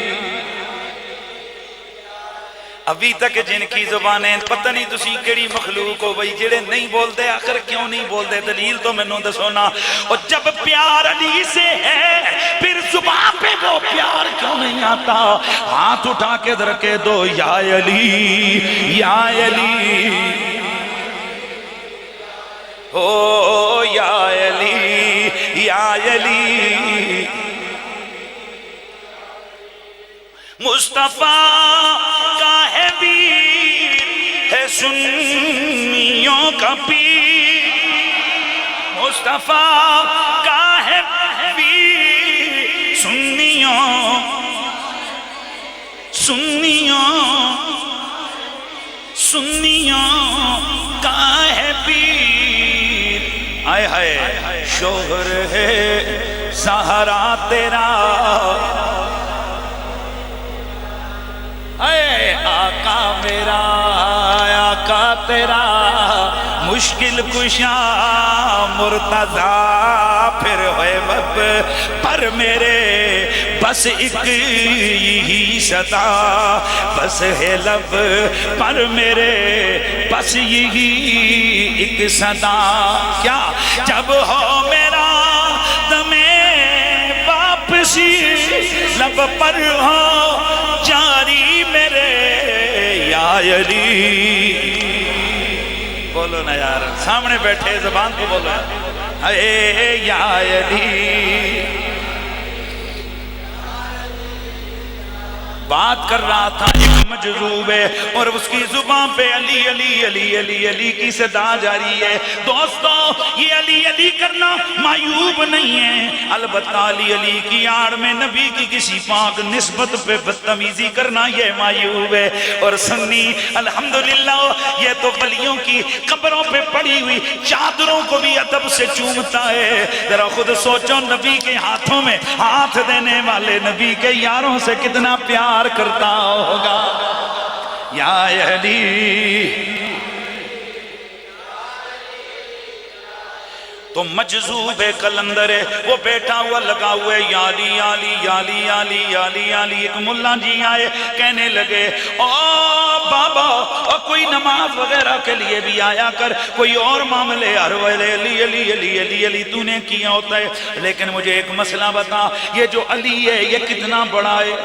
ابھی تک جن کی زبانیں پتہ نہیں تسی کیڑی مخلوق ہو بھئی جڑے نہیں بولتے آخر کیوں نہیں بولتے دلیل تو میں نے دسو نا اور جب پیار علی سے ہے پھر زبان پہ وہ پیار کیوں نہیں آتا ہاتھ اٹھا کے در کے دو یا علی یا علی او یا علی یا علی مصطفیٰ کا ہے ویر ہے سنیوں کا پیر مصطفیٰ کا ہے ویر سنیوں کا ہے پیر آئے ہائے شوہر ہے سہارا تیرا اے آقا میرا آقا تیرا مشکل کشا مرتضیٰ پھر ہوئے بب پر میرے بس ایک یہی صدا بس ہے لب پر میرے بس یہی ایک صدا کیا جب ہو میرا دم واپسی لب پر ہو جاری میرے یا علی بولو نا یار سامنے بیٹھے زبان کو بولو اے یا علی بات کر رہا تھا ایک مجذوب ہے اور اس کی زبان پہ علی علی علی علی علی کی صدا جاری ہے دوستو یہ علی علی کرنا معیوب نہیں ہے البتہ علی علی کی آڑ میں نبی کی کسی پاک نسبت پہ بدتمیزی کرنا یہ معیوب ہے اور سنی الحمدللہ یہ تو ولیوں کی قبروں پہ پڑی ہوئی چادروں کو بھی ادب سے چومتا ہے ذرا خود سوچو نبی کے ہاتھوں میں ہاتھ دینے والے نبی کے یاروں سے کتنا پیار کرتا ہوگا یا علی تو مجذوب کلندر ہے وہ بیٹھا ہوا لگا ہوا ہے یا علی یا علی یا علی یا علی یا علی یا علی. ایک ملا جی آئے کہنے لگے او بابا اور کوئی نماز وغیرہ کے لیے بھی آیا کر, کوئی اور معاملے ہر ویلے علی علی علی علی علی تو نے کیا ہوتا ہے, لیکن مجھے ایک مسئلہ بتا, یہ جو علی ہے یہ کتنا بڑا ہے؟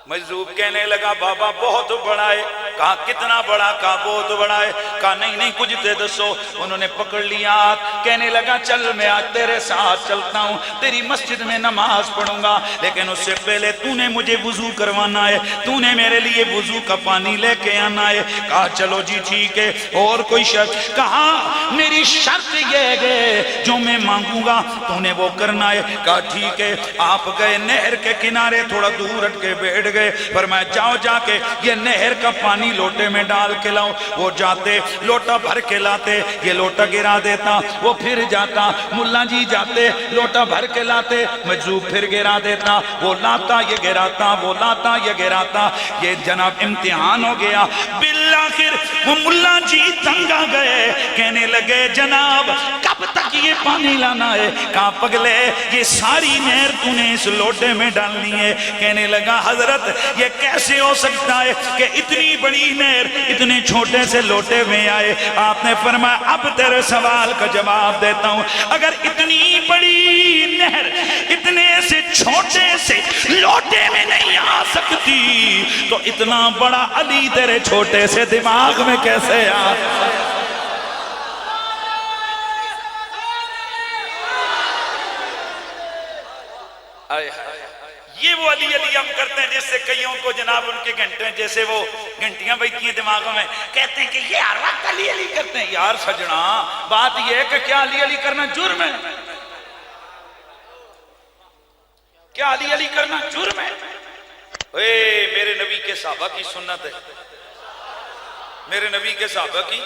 مجذوب کہنے لگا بابا بہت بڑا ہے. کہا کتنا بڑا؟ کہا بہت بڑا ہے. کہا نہیں کچھ دے دسو. انہوں نے پکڑ لیا, کہنے لگا چل میں آج تیرے ساتھ چلتا ہوں, تیری مسجد میں نماز پڑھوں گا, لیکن اس سے پہلے تو نے مجھے وضو کروانا ہے, تو نے میرے لیے وضو کا پانی لے کے آنا ہے. کہا چلو جی ٹھیک ہے, اور کوئی شرط؟ کہا میری شرط یہ ہے جو میں مانگوں گا تو نے وہ کرنا ہے. کہا ٹھیک ہے. آپ گئے نہر کے کنارے, تھوڑا دور ہٹ کے بیٹھ گئے, فرمایا جاؤ جا کے یہ نہر کا پانی لوٹے میں ڈال کے لاؤ. وہ جاتے لوٹا بھر کے لاتے, یہ لوٹا گرا دیتا, وہ پھر جاتا, ملا جی جاتے لوٹا بھر کے لاتے, مجذوب پھر گرا دیتا, وہ لاتا یہ گراتا, وہ لاتا یہ گراتا. یہ جناب امتحان ہو گیا. بالآخر وہ ملا جی تنگ آ گئے, کہنے لگے جناب کب تک یہ پانی لانا ہے؟ کہا پگلے یہ ساری نہر تو نے اس لوٹے میں ڈالنی ہے. کہنے لگا حضرت یہ کیسے ہو سکتا ہے کہ اتنی بڑی نہر اتنے چھوٹے سے لوٹے میں آئے؟ آپ نے فرمایا اب تیرے سوال کا جواب دیتا ہوں. اگر اتنی بڑی نہر اتنے سے چھوٹے سے لوٹے میں نہیں آ سکتی تو اتنا بڑا علی تیرے چھوٹے سے دماغ میں کیسے آ؟ یہ وہ علی علی ہم کرتے ہیں جس سے کئیوں کو جناب ان کے گھنٹے جیسے وہ گھنٹیاں بیٹھی ہیں دماغوں میں, کہتے ہیں کہ یہ ہر وقت علی علی کرتے ہیں. یار سجنا بات یہ ہے کہ کیا علی علی کرنا جرم ہے؟ کیا علی علی کرنا جرم ہے؟ میرے نبی کے صحابہ کی سنت ہے, میرے نبی کے صحابہ کی.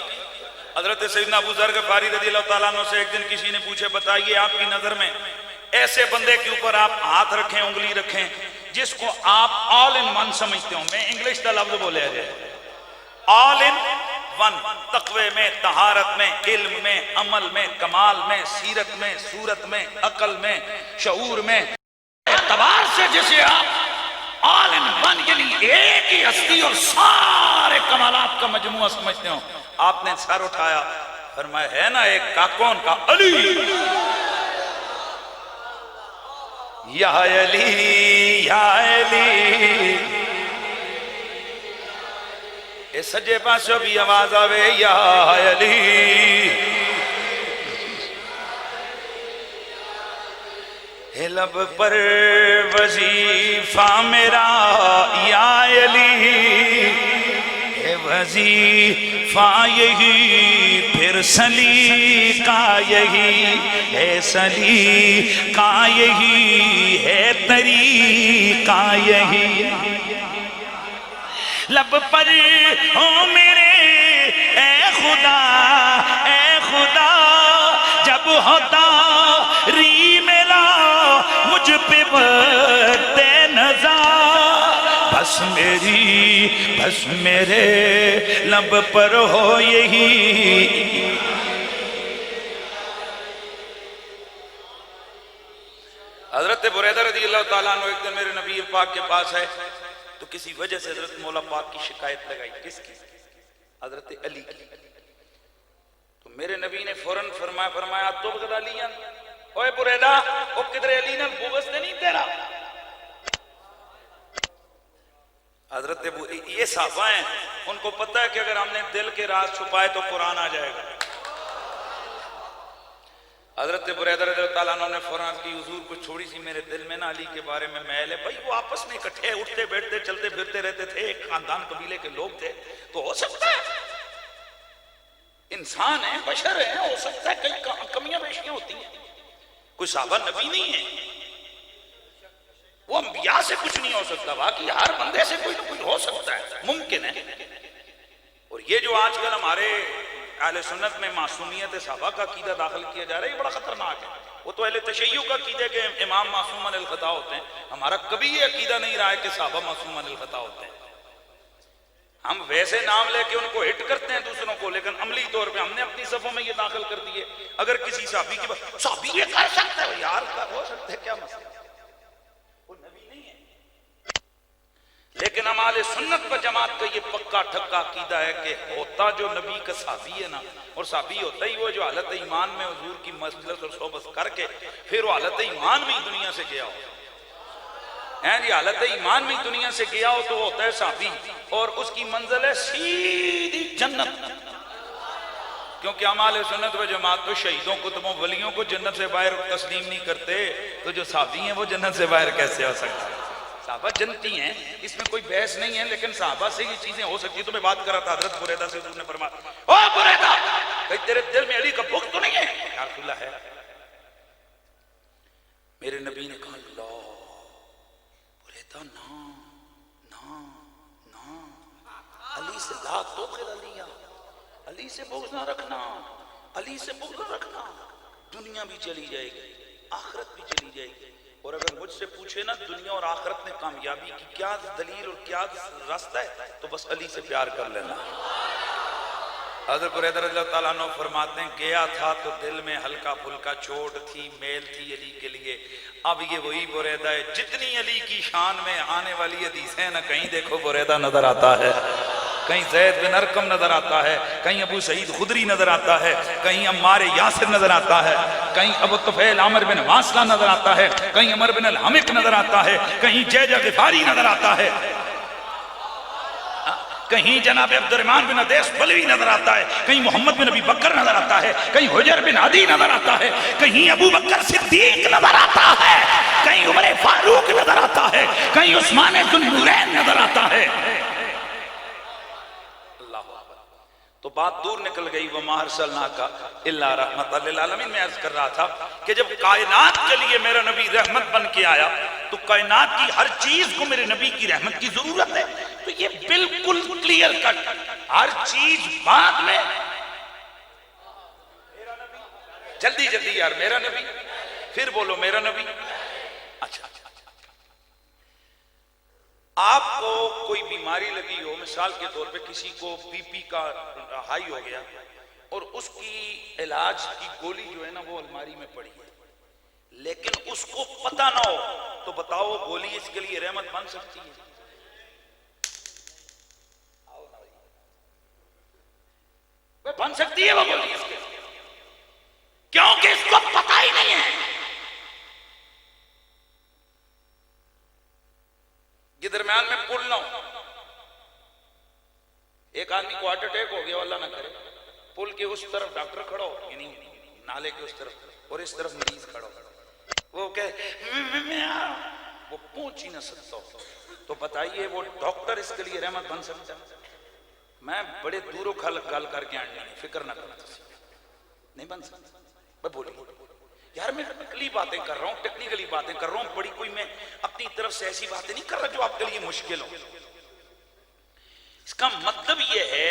حضرت سیدنا ابو ذر غفاری رضی اللہ تعالیٰ عنہ سے ایک دن کسی نے پوچھے بتائیے آپ کی نظر میں ایسے بندے کے اوپر آپ ہاتھ رکھیں, انگلی رکھیں, جس کو آپ آل ان ون سمجھتے ہوں. میں انگلش کا لفظ بولے جائے آل ان ون, تقوی میں, طہارت میں, علم میں, عمل میں, کمال میں, سیرت میں, صورت میں, عقل میں, شعور میں, اعتبار سے جسے آپ آل ان ون یعنی ایک ہی ہستی اور سارے کمالات کا مجموعہ سمجھتے ہوں. آپ نے سر اٹھایا, فرمایا ہے نا ایک کا, کون کا؟ علی. یا علی یا علی. اے سجے پاسوں بھی آواز آوے یا علی. اے لب پر وظیفہ میرا یا علی, اے وظیفہ یہی پھر سلیقہ یہی ہے, سلیقہ یہی ہے, طریقہ یہی. لب پر ہو میرے اے خدا, اے خدا جب ہوتا ری میرا مجھ پہ وقت نظر, بس میری بس میرے لب پر ہو یہی. حضرت بریدہ رضی اللہ تعالیٰ عنہ ایک دن میرے نبی پاک کے پاس ہے تو کسی وجہ سے حضرت مولا پاک کی شکایت لگائی. کس کی؟ حضرت علی کی. تو میرے نبی نے فوراً فرمایا تو بغد علیاں, اوے بریدہ او کدھر علی نے بغض دے نہیں تیرا؟ حضرت یہ صحابہ ہیں, ان کو پتہ ہے کہ اگر ہم نے دل کے راز چھپائے تو قرآن آ جائے گا. حضرت بریدہ رضی اللہ تعالیٰ عنہ نے فوراً کی حضور کو چھوڑی سی میرے دل میں نا علی کے بارے میں میل ہے. بھائی وہ آپس میں اکٹھے اٹھتے بیٹھتے چلتے پھرتے رہتے تھے, ایک خاندان قبیلے کے لوگ تھے, تو ہو سکتا ہے انسان ہیں, بشر ہیں, ہو سکتا ہے کئی کمیاں بیشیاں ہوتی ہیں. کوئی صحابہ نبی نہیں ہے, وہ انبیاء سے کچھ نہیں ہو سکتا, باقی ہر بندے سے کوئی نہ کوئی ہو سکتا ہے, ممکن ہے. اور یہ جو آج کل ہمارے اہل سنت میں معصومیت صحابہ کا عقیدہ داخل کیا جا رہا ہے, یہ بڑا خطرناک ہے. وہ تو اہل تشیع کا عقیدہ کہ امام معصوم عن الخطا ہوتے ہیں, ہمارا کبھی یہ عقیدہ نہیں رہا ہے کہ صحابہ معصوم عن الخطا ہوتے ہیں. ہم ویسے نام لے کے ان کو ہٹ کرتے ہیں دوسروں کو، لیکن عملی طور پہ ہم نے اپنی صفوں میں یہ داخل کر دیے. اگر کسی صحابی کی بات، صحابی یہ کر سکتا ہے یار، ہو سکتا ہے، کیا مسئلہ، وہ نبی نہیں ہے. لیکن ہم اہل سنت و جماعت کا یہ پکا ٹھکا عقیدہ ہے کہ ہوتا جو نبی کا صحابی ہے نا، اور صحابی ہوتا ہی وہ جو حالت ایمان میں حضور کی مجلس اور صحبت کر کے پھر وہ حالت ایمان میں ہی دنیا سے گیا ہو، جی حالت ایمان میں دنیا سے گیا ہو تو ہوتا ہے صحابی، اور اس کی منزل ہے سیدھی جنت. کیونکہ ہم اہل سنت و جماعت تو شہیدوں کتبوں ولیوں کو جنت سے باہر تسلیم نہیں کرتے، تو جو صحابی ہیں وہ جنت سے باہر کیسے ہو سکتے ہیں؟ صحابہ جنتی ہیں، اس میں کوئی بحث نہیں ہے، لیکن صحابہ سے یہ چیزیں ہو سکتی. تو میں بات کر رہا تھا حضرت بریدہ سے، حضور نے فرمایا او بریدہ کہیں تیرے دل میں علی کا بغض تو نہیں ہے؟ یا رسول اللہ ہے. میرے نبی نے کہا اللہ بریدہ نا علی سے لا توقر علیہ، علی سے بغض نہ رکھنا، علی سے بغض نہ رکھنا، دنیا بھی چلی جائے گی آخرت بھی چلی جائے گی. اور اگر مجھ سے پوچھے نا دنیا اور آخرت میں کامیابی کی کیا دلیل اور کیا راستہ ہے، تو بس علی سے پیار کر لینا. حضرت بریدہ رضی اللہ تعالیٰ عنہ فرماتے ہیں گیا تھا تو دل میں ہلکا پھلکا چوٹ تھی، میل تھی علی کے لیے. اب یہ وہی بریدہ ہے جتنی علی کی شان میں آنے والی حدیثیں نا، کہیں دیکھو بریدہ نظر آتا ہے، کہیں زید بن ارقم نظر آتا ہے، کہیں ابو سعید خدری نظر آتا ہے، کہیں عمار یاسر نظر آتا ہے، کہیں ابو طفیل عامر بن واصلہ نظر آتا ہے، کہیں عمر بن الحمق نظر آتا ہے، کہیں جیجہ غفاری نظر آتا ہے، کہیں جناب عبد الرحمن بن عدیس بلوی نظر آتا ہے، کہیں محمد بن ابی بکر نظر آتا ہے، کہیں حجر بن عدی نظر آتا ہے، کہیں ابو بکر صدیق نظر آتا ہے، کہیں عمر فاروق نظر آتا ہے، کہیں عثمان ذو النورین نظر آتا ہے. تو بات دور نکل گئی. وَمَا أَرْسَلْنَاكَ إِلَّا رَحْمَةً لِلْعَالَمِينَ میں عرض کر رہا تھا کہ جب کائنات کے لیے میرا نبی رحمت بن کے آیا تو کائنات کی ہر چیز کو میرے نبی کی رحمت کی ضرورت ہے. تو یہ بالکل کلیئر کٹ، ہر چیز بعد میں جلدی جلدی یار میرا نبی، پھر بولو میرا نبی. اچھا آپ کو کوئی بیماری لگی ہو، مثال کے طور پہ کسی کو بی پی کا ہائی ہو گیا اور اس کی علاج کی گولی جو ہے نا وہ الماری میں پڑی ہے، لیکن اس کو پتہ نہ ہو، تو بتاؤ گولی اس کے لیے رحمت بن سکتی ہے؟ بن سکتی ہے وہ گولی اس کے لیے، کیونکہ اس کو پتہ ہی نہیں ہے. یہ درمیان میں پل نہ ہو، ایک آدمی کو ہارٹ اٹیک ہو گیا اللہ نہ کرے، پل کے اس طرف ڈاکٹر کھڑا ہو، یعنی نالے کے اس طرف، اور اس طرف مریض کھڑا ہو، وہ کہے وہ پہنچ ہی نہ سکتا ہو، تو بتائیے وہ ڈاکٹر اس کے لیے رحمت بن سکتا ہے؟ میں بڑے دوروں گل کر کے آنے فکر نہ کرنا، نہیں بن سکتا. میں بولی یار میں ٹیکنیکلی باتیں کر رہا ہوں، ٹیکنیکلی باتیں کر رہا ہوں، بڑی کوئی میں اپنی طرف سے ایسی باتیں نہیں کر رہا جو آپ کے لیے مشکل ہو. اس کا مطلب یہ ہے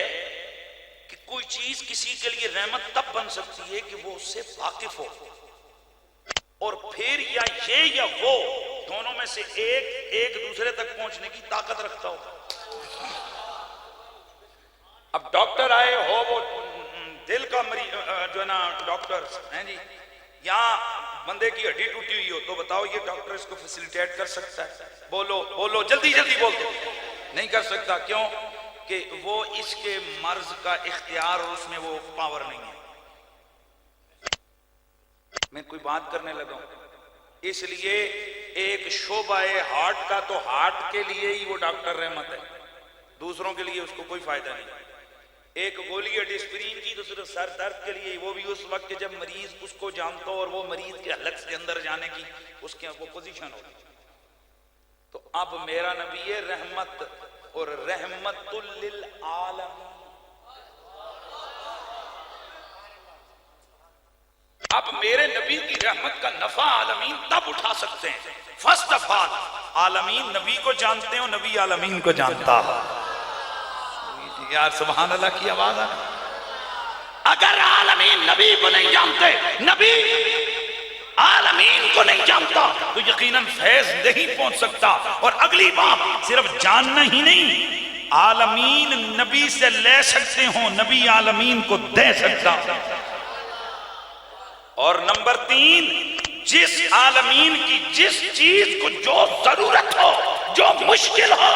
کہ کوئی چیز کسی کے لیے رحمت تب بن سکتی ہے کہ وہ اس سے واقف ہو، اور پھر یا یہ یا وہ دونوں میں سے ایک دوسرے تک پہنچنے کی طاقت رکھتا ہو. اب ڈاکٹر آئے ہو، وہ دل کا مریض جو ہے نا ڈاکٹر ہیں جی، یہاں بندے کی ہڈی ٹوٹی ہوئی ہو، تو بتاؤ یہ ڈاکٹر اس کو فیسیلیٹیٹ کر سکتا ہے؟ بولو جلدی جلدی بول دو. نہیں کر سکتا. کیوں؟ کہ وہ اس کے مرض کا اختیار اور اس میں وہ پاور نہیں ہے. میں کوئی بات کرنے لگا ہوں، اس لیے ایک شعبہ ہے ہارٹ کا، تو ہارٹ کے لیے ہی وہ ڈاکٹر رحمت ہے، دوسروں کے لیے اس کو کوئی فائدہ نہیں. ایک گولی ہے ڈسپرین کی تو صرف سر درد کے لیے، وہ بھی اس وقت کہ جب مریض اس کو جانتا ہو اور وہ مریض کے حلق کے اندر جانے کی اس کے وہ پوزیشن ہوگی. تو اب میرا نبی ہے رحمت، اور رحمت للعالمین. اب میرے نبی کی رحمت کا نفع عالمین تب اٹھا سکتے ہیں فرسٹ آف آل عالمین نبی کو جانتے ہیں اور نبی عالمین کو جانتا ہے. یار سبحان اللہ کی آواز آ رہی. اگر عالمین نبی کو نہیں جانتے، نبی عالمین کو نہیں جانتا، تو یقیناً فیض نہیں پہنچ سکتا. اور اگلی بات صرف جاننا ہی نہیں، عالمین نبی سے لے سکتے ہوں، نبی عالمین کو دے سکتا. اور نمبر 3، جس عالمین کی جس چیز کو جو ضرورت ہو، جو مشکل ہو،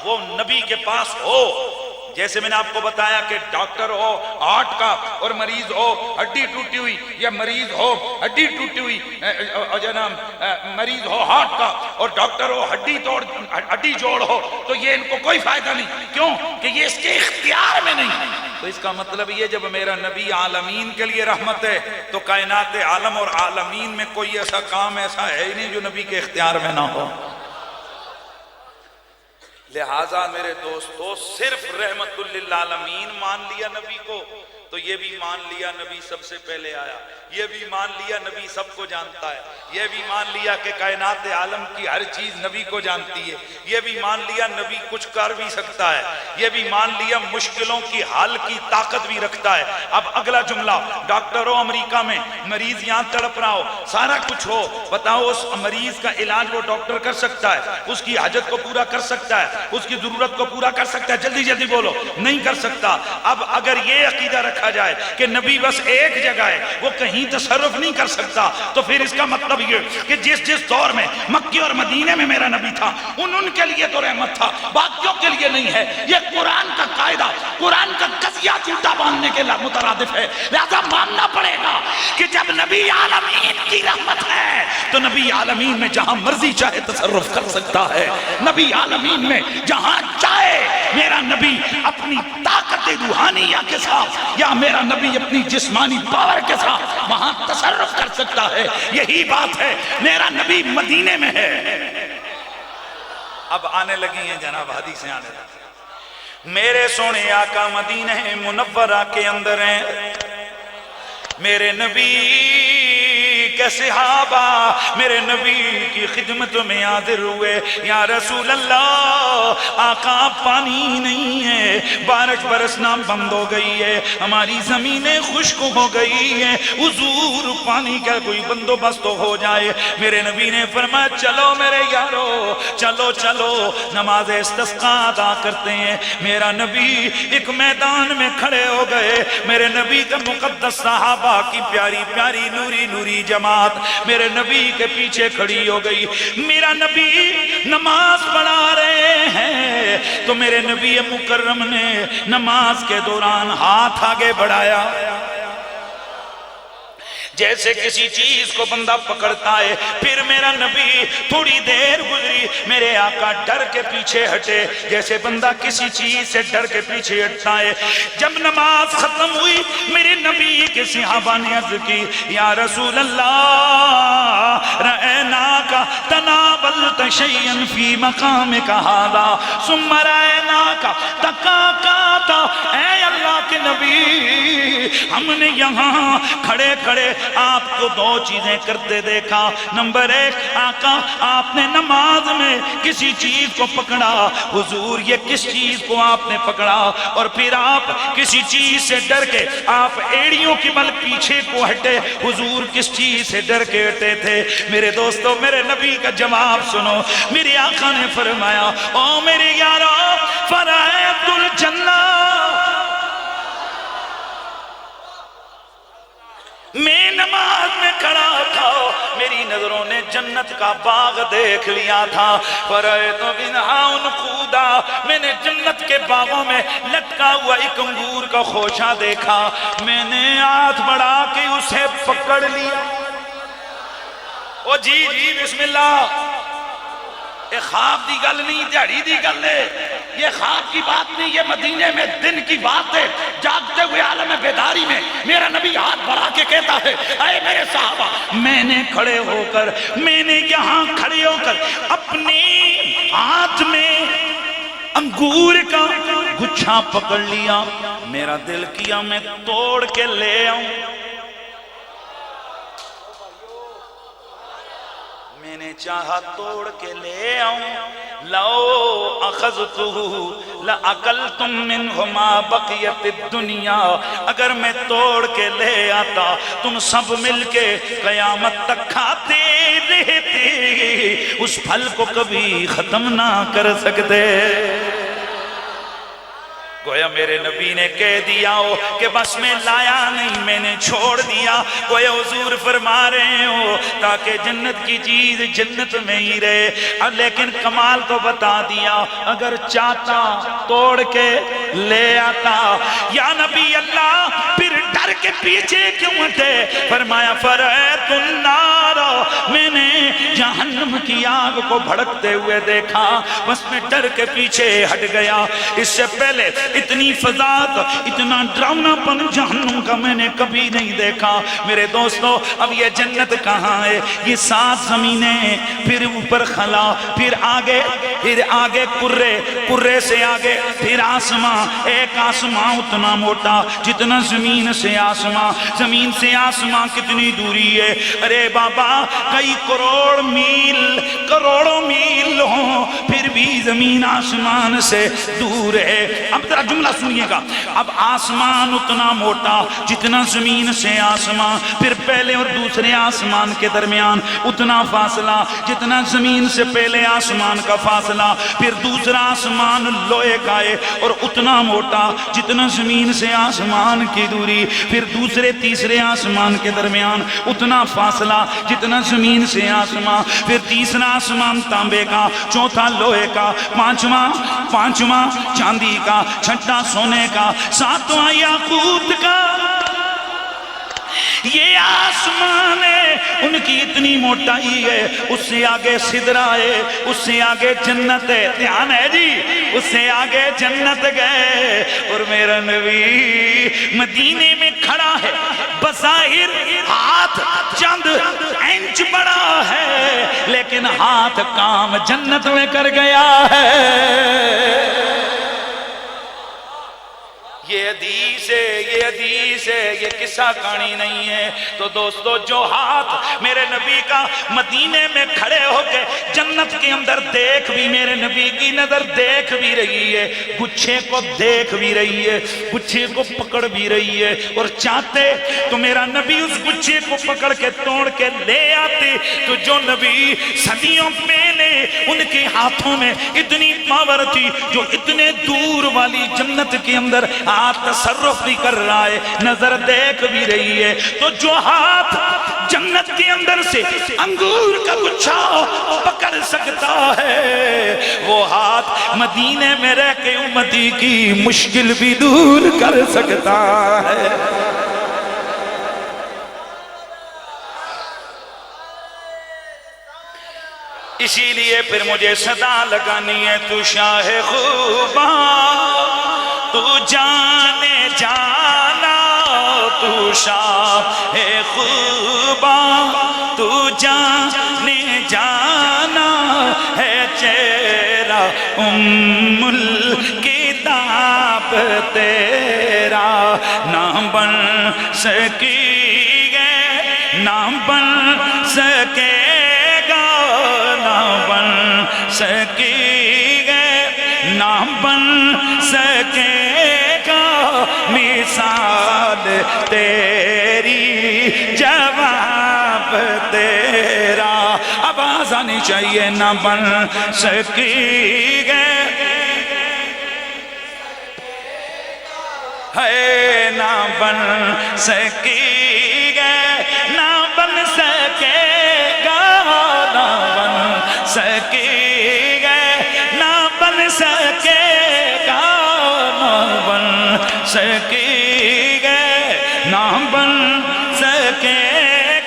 وہ نبی کے پاس ہو. جیسے میں نے آپ کو بتایا کہ ڈاکٹر ہو ہارٹ کا اور مریض ہو ہڈی ٹوٹی ہوئی، یا مریض ہو ہڈی ٹوٹی ہوئی مریض ہو ہارٹ کا، اور ڈاکٹر ہو ہڈی جوڑ ہو، تو یہ ان کو کوئی فائدہ نہیں. کیوں کہ یہ اس کے اختیار میں نہیں. تو اس کا مطلب یہ جب میرا نبی عالمین کے لیے رحمت ہے تو کائنات عالم اور عالمین میں کوئی ایسا کام ایسا ہے ہی نہیں جو نبی کے اختیار میں نہ ہو. لہٰذا میرے دوستو، صرف رحمت للعالمین مان لیا نبی کو تو یہ بھی مان لیا نبی سب سے پہلے آیا، یہ بھی مان لیا نبی سب کو جانتا ہے، یہ بھی مان لیا کہ کائنات عالم کی ہر چیز نبی کو جانتی ہے، یہ بھی مان لیا نبی کچھ کر بھی سکتا ہے، یہ بھی مان لیا مشکلوں کی حل کی طاقت بھی رکھتا ہے. اب اگلا جملہ، ڈاکٹر ہو امریکہ میں، مریض یہاں تڑپ رہا ہو، سارا کچھ ہو، بتاؤ اس مریض کا علاج وہ ڈاکٹر کر سکتا ہے؟ اس کی حاجت کو پورا کر سکتا ہے؟ اس کی ضرورت کو پورا کر سکتا ہے؟ جلدی جلدی بولو. نہیں کر سکتا. اب اگر یہ عقیدہ رکھا جائے کہ نبی بس ایک جگہ ہے، وہ کہیں تصرف نہیں کر سکتا، تو پھر اس کا مطلب یہ کہ جس دور میں مکے اور مدینے میں میرا نبی تھا ان کے لیے تو رحمت تھا، باقیوں کے لیے نہیں ہے. یہ قرآن کا قاعدہ، قرآن کا قضیہ الٹا باندھنے کے مترادف ہے. لہذا ماننا پڑے گا کہ جب نبی عالمین کی رحمت ہے تو نبی عالمین میں جہاں مرضی چاہے تصرف کر سکتا ہے. نبی عالمین میں جہاں چاہے میرا نبی اپنی طاقت روحانیہ کے ساتھ یا میرا نبی اپنی جسمانی پاور کے ساتھ وہاں تصرف کر سکتا ہے. یہی بات ہے، میرا نبی مدینے میں ہے. اب آنے لگی ہیں جناب حدیثیں آنے لگی. میرے سونے آقا مدینہ منورہ کے اندر ہیں، میرے نبی کے صحابہ میرے نبی کی خدمت میں حاضر ہوئے. یا رسول اللہ، آقا پانی نہیں ہے، بارش برسنا بند ہو گئی ہے، ہماری زمینیں خشک ہو گئی ہیں، حضور پانی کا کوئی بندوبست ہو جائے. میرے نبی نے فرمایا چلو میرے یارو، چلو چلو نماز استسقاء ادا کرتے ہیں. میرا نبی ایک میدان میں کھڑے ہو گئے. میرے نبی کے مقدس صحابہ کی پیاری پیاری نوری نوری جماعت میرے نبی کے پیچھے کھڑی ہو گئی. میرا نبی نماز پڑھا رہے ہیں تو میرے نبی مکرم نے نماز کے دوران ہاتھ آگے بڑھایا جیسے کسی چیز کو بندہ پکڑتا ہے. پھر میرا نبی تھوڑی دیر گزری، میرے آقا ڈر کے پیچھے ہٹے جیسے بندہ کسی چیز سے ڈر کے پیچھے ہٹتا ہے. جب نماز ختم ہوئی میرے نبی کے صحابہ نے عرض کی یا رسول اللہ رأیناک تناولت شیئا فی مقامک ھذا ثم رأیناک تقاقعت. اے اللہ کے نبی، ہم نے یہاں کھڑے کھڑے آپ کو دو چیزیں کرتے دیکھا. نمبر 1، آقا آپ نے نماز میں کسی چیز کو پکڑا. حضور یہ کس چیز کو آپ نے پکڑا؟ اور پھر آپ کسی چیز سے ڈر کے آپ ایڑیوں کی بل پیچھے کو ہٹے. حضور کس چیز سے ڈر کے ہٹے تھے؟ میرے دوستو میرے نبی کا جواب سنو. میرے آقا نے فرمایا او میرے یارو فرائض الجنہ، میں نماز میں کھڑا تھا، میری نظروں نے جنت کا باغ دیکھ لیا تھا. فرأیت منہا عنقودا، میں نے جنت کے باغوں میں لٹکا ہوا ایک انگور کا خوشہ دیکھا. میں نے ہاتھ بڑھا کے اسے پکڑ لیا. او جی جی بسم اللہ. یہ خواب دی گل نہیں، دیہڑی دی گل ہے. یہ خواب کی بات نہیں، یہ مدینے میں دن کی بات ہے. جاگتے ہوئے عالم بیداری میں میرا نبی ہاتھ بڑھا کے کہتا ہے اے میرے صحابہ، میں نے کھڑے ہو کر، میں نے یہاں کھڑے ہو کر اپنے ہاتھ میں انگور کا گچھا پکڑ لیا. میرا دل کیا میں توڑ کے لے آؤں. میں نے چاہا توڑ کے لے آؤں. لو اخذتہ لأکلتم منہ ما بقیت الدنیا، اگر میں توڑ کے لے آتا تم سب مل کے قیامت تک کھاتے رہتے، اس پھل کو کبھی ختم نہ کر سکتے. گویا میرے نبی نے کہہ دیا ہو کہ بس میں لایا نہیں، میں نے چھوڑ دیا۔ گویا حضور فرما رہے ہو تاکہ جنت کی چیز جنت میں ہی رہے۔ اب لیکن کمال تو بتا دیا، اگر چاہتا توڑ کے لے آتا۔ یا نبی اللہ پھر ڈر کے پیچھے کیوں ہٹے؟ فرمایا فرأیت النار، میں نے جہنم کی آگ کو بھڑکتے ہوئے دیکھا، بس میں ڈر کے پیچھے ہٹ گیا۔ اس سے پہلے اتنی فضاد، اتنا ڈراؤنا پن جہنم کا میں نے کبھی نہیں دیکھا۔ میرے دوستو اب یہ جنت کہاں ہے؟ یہ 7 زمینیں، پھر اوپر خلا، پھر آگے کرے، کرے سے آگے پھر آسمان۔ ایک آسمان اتنا موٹا جتنا زمین سے آسمان، زمین سے آسمان کتنی دوری ہے؟ ارے بابا کئی کروڑوں میل ہوں، پھر بھی زمین آسمان سے دور ہے۔ اب ذرا جملہ سنیے گا، اب آسمان اتنا موٹا جتنا زمین سے آسمان، پھر پہلے اور دوسرے آسمان کے درمیان اتنا فاصلہ جتنا زمین سے پہلے آسمان کا فاصلہ، پھر دوسرا آسمان لوہے کا ہے اور اتنا موٹا جتنا زمین سے آسمان کی دوری، پھر دوسرے تیسرے آسمان کے درمیان اتنا فاصلہ جتنا زمین سے آسمان، پھر تیسرا آسمان تانبے کا، چوتھا لوہے کا، پانچواں چاندی کا، چھٹا سونے کا، ساتواں یاقوت کا۔ یہ آسمان ہے، ان کی اتنی موٹائی ہے، اس سے آگے سدرہ ہے، اس سے آگے جنت ہے، دھیان ہے جی، اس سے آگے جنت گئے۔ اور میرا نبی مدینے میں کھڑا ہے، بظاہر ہاتھ چند انچ بڑا ہے، لیکن ہاتھ کام جنت میں کر گیا ہے۔ یہ حدیث ہے، یہ قصہ کہانی نہیں ہے۔ تو دوستو جو ہاتھ میرے نبی کا مدینے میں کھڑے ہو کے جنت کے اندر دیکھ بھی، میرے نبی کی نظر دیکھ بھی رہی ہے، گچھے کو دیکھ بھی رہی ہے، گچھے کو پکڑ بھی رہی ہے، اور چاہتے تو میرا نبی اس گچھے کو پکڑ کے توڑ کے لے آتے، تو جو نبی صدیوں پہلے ان کے ہاتھوں میں اتنی پاور تھی، جو اتنے دور والی جنت کے اندر تصرف بھی کر رہا ہے، نظر دیکھ بھی رہی ہے، تو جو ہاتھ جنت کے اندر سے انگور کا گچھا پکڑ سکتا ہے، وہ ہاتھ مدینے میں رہ کے امتی کی مشکل بھی دور کر سکتا ہے۔ اسی لیے پھر مجھے صدا لگانی ہے، تو شاہ خوباں تو جانے جانا، تو شاہ خوباں تو جانے جانا ہے، چہرہ الکتاب تیرا نہ بن سکی گے، نہ بن سکے گا، نہ بن سکی گے، نہ بن سکے گا مثال تیری، جواب تیرا۔ آواز آنی چاہیے، نہ بن سکی گے، ہے نہ بن سکی گے، نہ بن سکے گا، نہ بن سکی گے، نہ بن سکے گا، نہ بن سکی گے، نہ بن سکے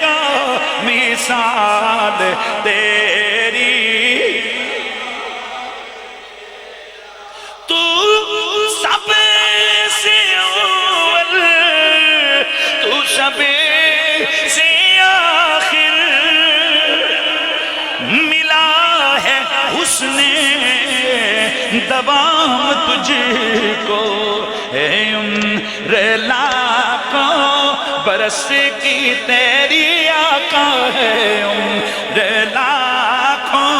گا مثال تیری۔ تو سب سے اول، تو سب سے آخر، ملا ہے حسن دوام تجھ کو، ہے عمر لاکھوں برس کی تیری آقا، ہے عمر لاکھوں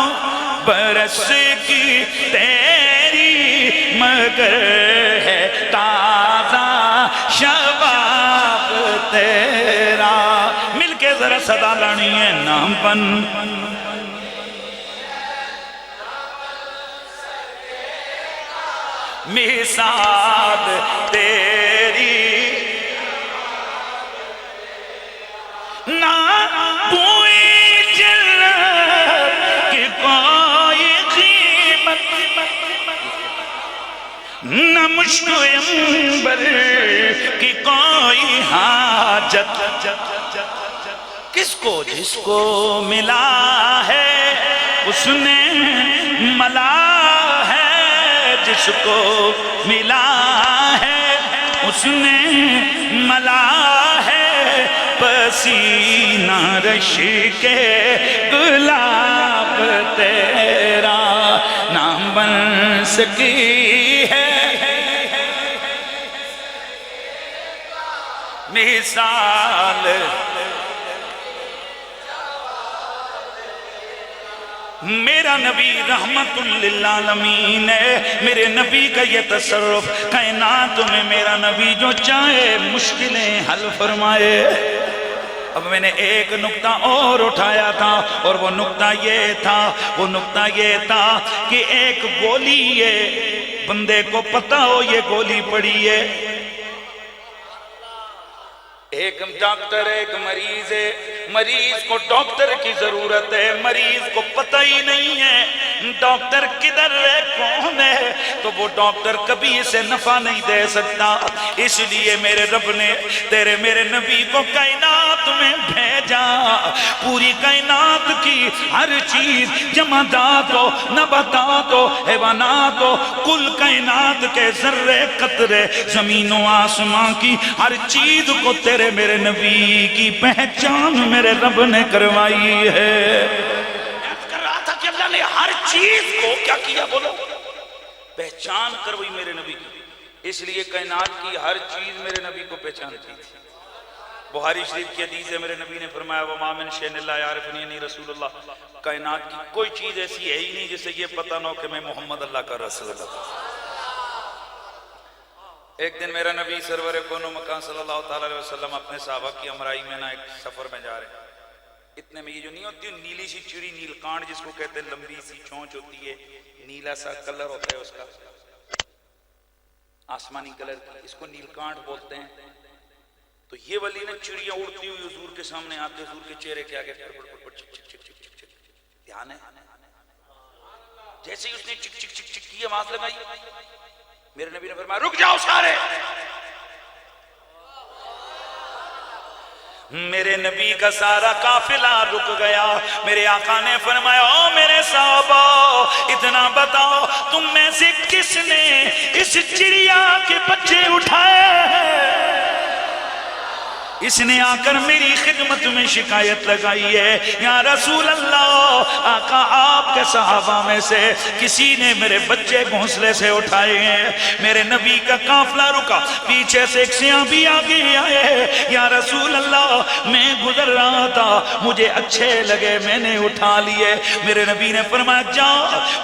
برس کی تیری، مگر ہے تازہ شباب تیرا۔ مل کے ذرا صدا لانی ہے، نہ بن مثال تیری نہ کوئی جنت کی کوئی قیمت، نہ مشک عنبر کی کوئی حاجت، کس کو جس کو ملا ہے اس نے ملا ہے، جس کو ملا ہے اس نے ملا ہے، پسینہ رش کے گلاب تیرا نام بن سکی ہے مثال۔ میرا نبی رحمت للعالمین ہے، میرے نبی کا یہ تصرف کائنات میں میرا نبی جو چاہے مشکلیں حل فرمائے۔ اب میں نے ایک نکتہ اور اٹھایا تھا، اور وہ نکتہ یہ تھا کہ ایک گولی ہے، بندے کو پتہ ہو یہ گولی پڑی ہے، ایک ڈاکٹر ہے، ایک مریض ہے، مریض کو ڈاکٹر کی ضرورت ہے، مریض کو پتہ ہی نہیں ہے ڈاکٹر کدھر ہے کون ہے، تو وہ ڈاکٹر کبھی اسے نفع نہیں دے سکتا، اس لیے میرے رب نے تیرے میرے نبی کو کائنات میں بھیجا، پوری کائنات کی ہر چیز، جمادات ہو، نباتات ہو، حیوانات ہو، کل کائنات کے ذرے قطرے، زمین و آسمان کی ہر چیز کو تیرے میرے نبی کی پہچان میرے رب نے کروائی ہے۔ کر رہا تھا کہ اللہ نے ہر چیز کو کیا کیا، بولو، پہچان کروائی میرے نبی کی، اس لیے کائنات کی ہر چیز میرے نبی کو پہچانتی تھی۔ بخاری شریف کی حدیث ہے، میرے نبی نے فرمایا وَمَا مِن شَيْءٍ إِلَّا يَعْرِفُنِي أَنِّي رَسُولُ اللَّهِ، کائنات کی کوئی چیز ایسی ہے ہی نہیں جسے یہ پتہ نہ ہو کہ میں محمد اللہ کا رسول اللہ۔ ایک دن میرا نبی سرور کون و مکان صلی اللہ تعالی علیہ وسلم اپنے صحابہ کی ہمراہی میں ایک سفر میں جا رہے ہیں، اتنے میں یہ جو نہیں ہوتی نیلی سی چڑی، نیل کانڈ جس کو کہتے ہیں، لمبی سی چونچ ہوتی ہے، نیلا سا کلر ہوتا ہے اس کا، آسمانی کلر کی، اس کو نیل کانڈ بولتے ہیں۔ تو یہ والی نا چڑیاں اڑتی ہوئی حضور کے سامنے آتے، حضور کے چہرے کے آگے دھیان ہے، جیسے ہی اس نے چک چک چک چک کی آواز لگائی، میرے نبی نے فرمایا رک جاؤ سارے۔ میرے نبی کا سارا قافلہ رک گیا، میرے آقا نے فرمایا او میرے صحابہ اتنا بتاؤ تم میں سے کس نے اس چڑیا کے بچے اٹھائے ہیں؟ اس نے آ کر میری خدمت میں شکایت لگائی ہے، یا رسول اللہ، آقا آپ کے صحابہ میں سے کسی نے میرے بچے گھونسلے سے اٹھائے ہیں۔ میرے نبی کا قافلہ رکا، پیچھے سے ایک صحابی آگے آئے، یا رسول اللہ میں گزر رہا تھا، مجھے اچھے لگے میں نے اٹھا لیے۔ میرے نبی نے فرمایا جا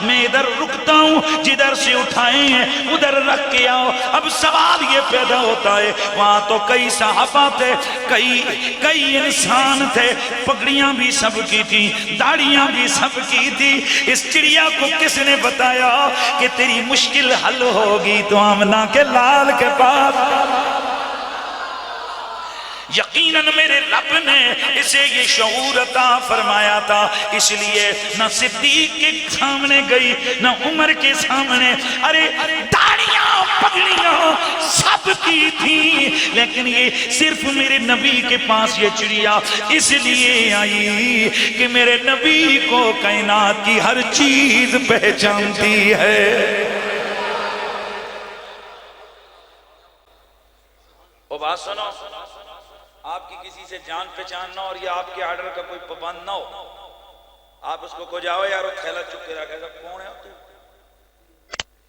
میں ادھر رکتا ہوں، جدھر سے اٹھائے ہیں ادھر رکھ کے آؤ۔ اب سوال یہ پیدا ہوتا ہے، وہاں تو کئی صحابہ تھے، کئی انسان تھے، پگڑیاں بھی سب کی تھی، داڑیاں بھی سب کی تھی، اس چڑیا کو کس نے بتایا کہ تیری مشکل حل ہوگی تو آمنہ کے لال کے پاس؟ یقیناً میرے رب نے اسے یہ شعور عطا فرمایا تھا، اس لیے نہ صدیق کے سامنے گئی نہ عمر کے سامنے، ارے داڑیاں پگڑیاں سب کی تھی، لیکن یہ صرف میرے نبی کے پاس یہ چڑیا اس لیے آئی کہ میرے نبی کو کائنات کی ہر چیز پہچانتی ہے۔ وہ بات سنو، آپ کی کسی سے جان پہچان نہ ہو اور یہ آپ کے آرڈر کا کوئی پابند نہ ہو، آپ اس کو کہو جاؤ یار وہ تھیلا چک کے رکھے گا، کون ہے تو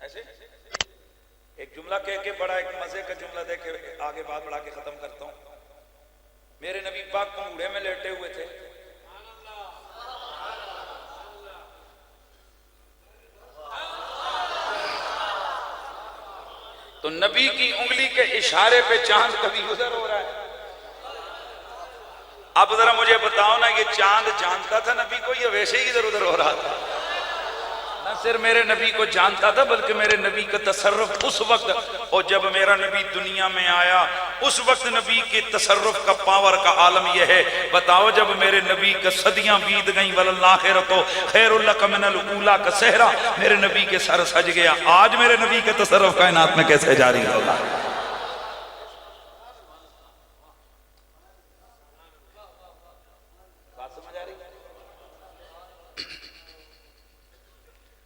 ایسے ایک جملہ کہہ کے بڑا ایک مزے کا جملہ دے کے آگے بات بڑھا کے ختم کرتا ہوں۔ میرے نبی پاک کنگھوڑے میں لیٹے ہوئے تھے، تو نبی کی انگلی کے اشارے پہ چاند کبھی گزر ہو رہا ہے۔ اب ذرا مجھے بتاؤ نا، یہ چاند جانتا تھا نبی کو یا ویسے ہی ادھر ادھر ہو رہا تھا؟ نہ صرف میرے نبی کو جانتا تھا بلکہ میرے نبی کا تصرف اس وقت، اور جب میرا نبی دنیا میں آیا اس وقت نبی کے تصرف کا پاور کا عالم یہ ہے. بتاؤ جب میرے نبی کا صدیاں بیت گئیں وَلَلْآخِرَةُ خَيْرٌ لَكَ مِنَ الْأُولَىٰ کا صحرا میرے نبی کے سر سج گیا. آج میرے نبی کا تصرف کائنات میں کیسے جاری ہوگا؟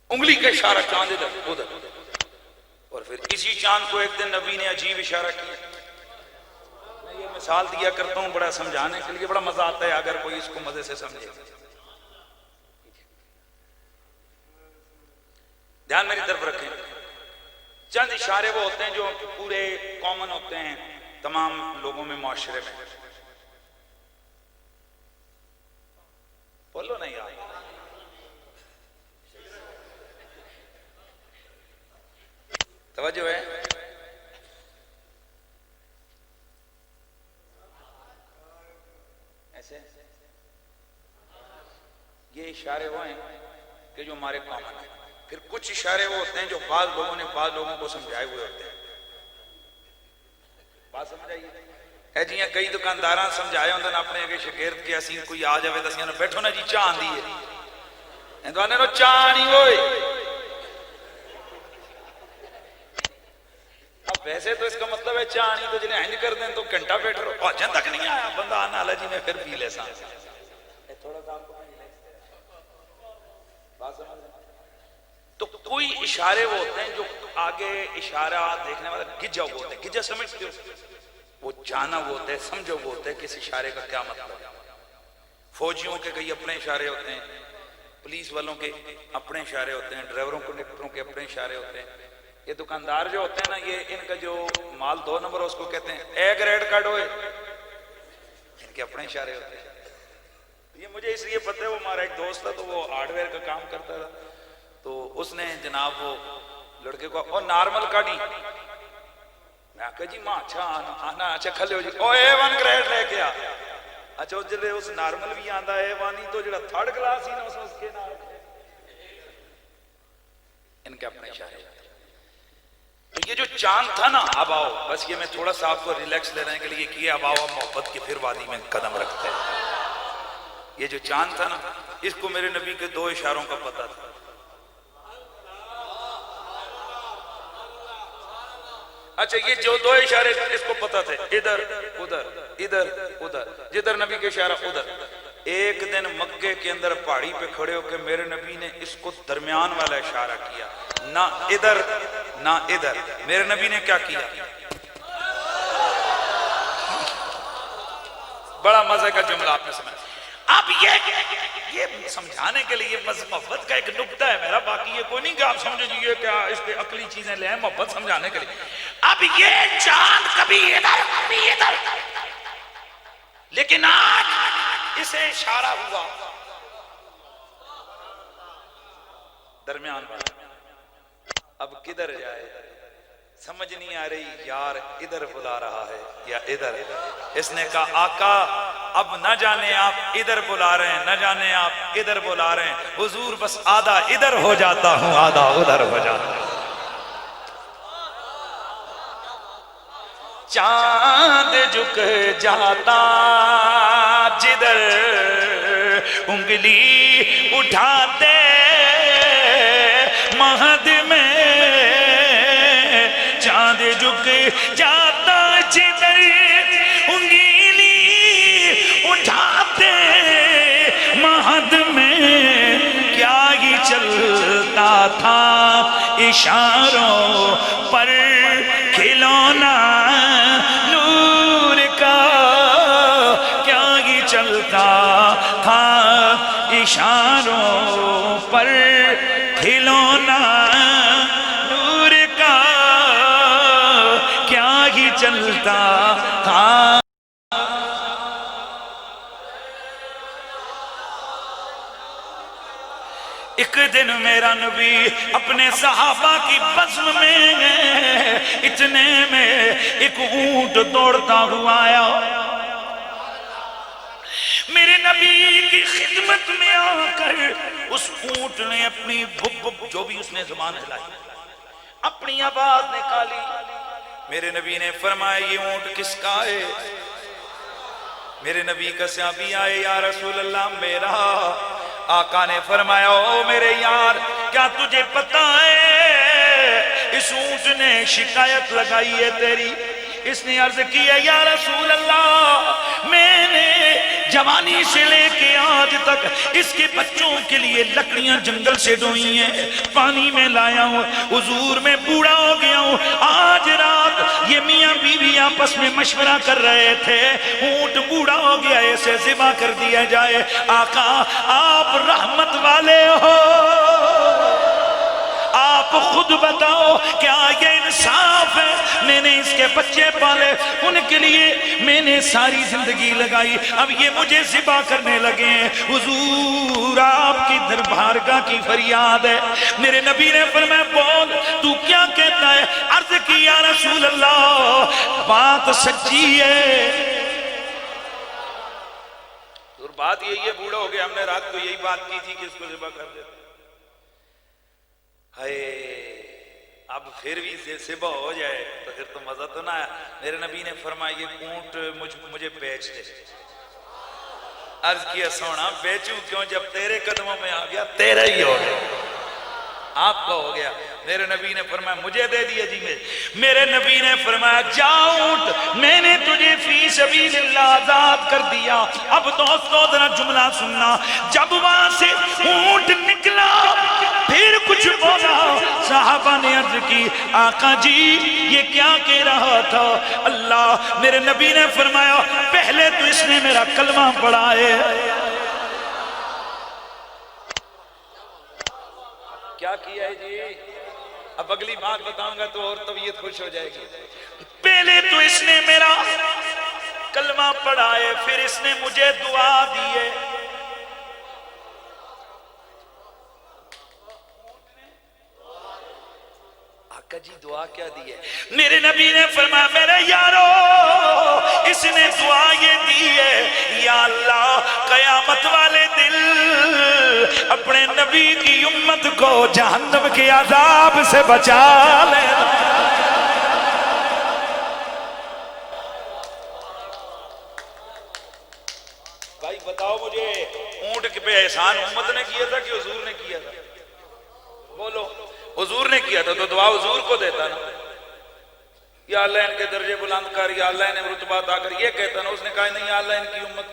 انگلی کا اشارہ چاند ادھر ادھر، اور پھر اسی چاند کو ایک دن نبی نے عجیب اشارہ کیا. میں یہ مثال دیا کرتا ہوں بڑا سمجھانے کے لیے، بڑا مزہ آتا ہے اگر کوئی اس کو مزے سے سمجھے. دھیان میری طرف رکھیں. چند اشارے وہ ہوتے ہیں جو پورے کامن ہوتے ہیں تمام لوگوں میں، معاشرے میں. بولو نہیں یار. توجہ ہے. ایسے یہ اشارے وہ ہیں کہ جو ہمارے کامن ہیں. پھر کچھ اشارے وہ ہوتے ہیں جو بعض لوگوں نے بعض لوگوں کو سمجھائے ہوئے ہوتے ہیں. بات سمجھ آئیے؟ ہے جی کئی دکانداراں سمجھائے ہوندے اپنے اگے شاگرد کے اسی کوئی آ جاوے تے اسیں بیٹھو نا جی چاہ آندی ہے اندوانے نو چاہ نہیں ہوئے. اب ویسے تو اس کا مطلب ہے چاہ نہیں تو جنہیں ہنج کر دیں تو گھنٹہ بیٹھ رہو پہنچن تک نہیں آیا بندہ آنا اللہ جی میں پھر پی لے سا. تھوڑا سا بات سمجھ. تو کوئی اشارے وہ ہوتے ہیں جو آگے اشارہ دیکھنے والا گجا وہ ہوتے ہیں. گجا سمجھتے ہو؟ وہ جانا وہ ہوتا ہے، سمجھو وہ ہوتا ہے کہ اس اشارے کا کیا مطلب ہے. فوجیوں کے کئی اپنے اشارے ہوتے ہیں، پولیس والوں کے اپنے اشارے ہوتے ہیں، ڈرائیوروں کنڈکٹروں کے اپنے اشارے ہوتے ہیں. یہ دکاندار جو ہوتے ہیں نا یہ ان کا جو مال 2 نمبر اس کو کہتے ہیں اے گریڈ کارڈ ہوئے، ان کے اپنے اشارے ہوتے ہیں. یہ مجھے اس لیے پتہ ہے، وہ ہمارا ایک دوست تھا تو وہ ہارڈ ویئر کا کام کرتا تھا. تو اس نے جناب وہ لڑکے کو اور نارمل کاٹی. میں کہا جی ماں اچھا آنا اچھا کھلے ہو جی او A1 گریڈ لے کے آ. اچھا اس جلے اس نارمل بھی آندا A1 ہی تو جڑا 3rd کلاس ہی نا اس کے نام ان کے اپنے اشارے. تو یہ جو چاند تھا نا اب آؤ بس یہ میں تھوڑا سا آپ کو ریلیکس لینے کے لیے کیا. اب آؤ محبت کی پھر وادی میں قدم رکھتے ہیں. یہ جو چاند تھا نا اس کو میرے نبی کے 2 اشاروں کا پتہ تھا. اچھا یہ جو 2 اشارے اس کو پتہ تھے ادھر ادھر ادھر ادھر، جدھر نبی کے اشارہ ادھر. ایک دن مکے کے اندر پہاڑی پہ کھڑے ہو کے میرے نبی نے اس کو درمیان والا اشارہ کیا، نہ ادھر نہ ادھر. میرے نبی نے کیا کیا؟ بڑا مزے کا جملہ آپ نے سمجھا. اب یہ سمجھانے کے لیے محبت کا ایک نکتہ ہے میرا، باقی یہ کوئی نہیں کہ آپ سمجھے جی یہ کیا اس پہ عقلی چیزیں لے ہیں، محبت سمجھانے کے لیے. اب یہ چاند کبھی ادھر کبھی ادھر، لیکن آج اسے اشارہ ہوا درمیان والا. اب کدھر جائے سمجھ نہیں آ رہی. یار ادھر بلا رہا ہے یا ادھر. اس نے کہا آقا اب نہ جانے آپ ادھر بلا رہے ہیں، نہ جانے آپ ادھر بلا رہے ہیں، حضور بس آدھا ادھر ہو جاتا ہوں آدھا ادھر ہو جاتا ہوں. چاند جھک جاتا جدھر انگلی اٹھاتے مہد میں، چاند جھک جاتا جدھر انگلی اٹھاتے مہد میں، کیا ہی چلتا تھا اشاروں پر کھلونا نور کا، کیا ہی چلتا تھا اشاروں پر کھلونا نور کا، کیا ہی چلتا تھا. ایک دن میرا نبی اپنے صحابہ کی بزم میں اتنے میں ایک اونٹ دوڑتا ہوا آیا. میرے نبی کی خدمت میں آ کر اس اونٹ نے اپنی بھب بھب جو بھی اس نے زبان ہلائی اپنی آواز نکالی. میرے نبی نے فرمایا یہ اونٹ کس کا ہے؟ میرے نبی کا صحابی آئے یا رسول اللہ میرا. آقا نے فرمایا او میرے یار کیا تجھے پتا ہے اس اونٹ نے شکایت لگائی ہے تیری؟ اس نے عرض کی ہے یا رسول اللہ میں نے جوانی سے لے کے آج تک اس کے بچوں کے لیے لکڑیاں جنگل سے ڈھوئی ہیں, پانی میں لایا ہوں, حضور میں بوڑھا ہو گیا ہوں. آج رات یہ میاں بیوی آپس میں مشورہ کر رہے تھے اونٹ بوڑھا ہو گیا اسے ذبح کر دیا جائے. آقا آپ رحمت والے ہو, آپ خود بتاؤ کیا یہ انصاف ہے؟ میں نے اس کے بچے پالے, ان کے لیے میں نے ساری زندگی لگائی, اب یہ مجھے ذبح کرنے لگے ہیں. حضور آپ کی دربارگاہ کی فریاد ہے. میرے نبی نے فرمایا بول تو کیا کہتا ہے؟ عرض کی یا رسول اللہ بات سچی ہے. اور بات یہی ہے بوڑھا ہو گیا, ہم نے رات کو یہی بات کی تھی کہ اس کو ذبح کر دے. اب پھر بھی ذبح ہو جائے تو پھر تو مزہ تو نہ آیا. میرے نبی نے فرمایا یہ اونٹ مجھے بیچ دے. عرض کیا سونا بیچوں کیوں جب تیرے قدموں میں آ گیا تیرا ہی ہو گیا, آپ کا ہو گیا. میرے نبی نے فرمایا مجھے دے دیا جی. میرے نبی نے فرمایا جا اونٹ میں نے تجھے فی سبیل اللہ آزاد کر دیا. اب دوستو ذرا جملہ سننا, جب وہاں سے اونٹ نکلا پھر کچھ بولا. صحابہ نے عرض کی آقا جی یہ کیا کہہ رہا تھا؟ اللہ. میرے نبی نے فرمایا پہلے تو اس نے میرا کلمہ پڑھا ہے. کیا کیا ہے جی؟ اب اگلی بات بتاؤں گا تو اور طبیعت خوش ہو جائے گی. پہلے تو اس نے میرا کلمہ پڑھا ہے, پھر اس نے مجھے دعا دی ہے. آقا جی دعا کیا دی ہے؟ میرے نبی نے فرمایا میرے یارو اس نے دعا یہ دی ہے یا اللہ قیامت والے دل اپنے نبی کی امت کو جہنم کے عذاب سے بچا لے. بھائی بتاؤ مجھے اونٹ پہ احسان امت نے کیا تھا کہ حضور نے کیا تھا؟ بولو. حضور نے کیا تھا تو دعا حضور کو دیتا نا, یا اللہ ان کے درجے بلند کر, یا اللہ انہیں رتبات آ کر, یہ کہتا نا. اس نے کہا نہیں یا اللہ ان کی امت.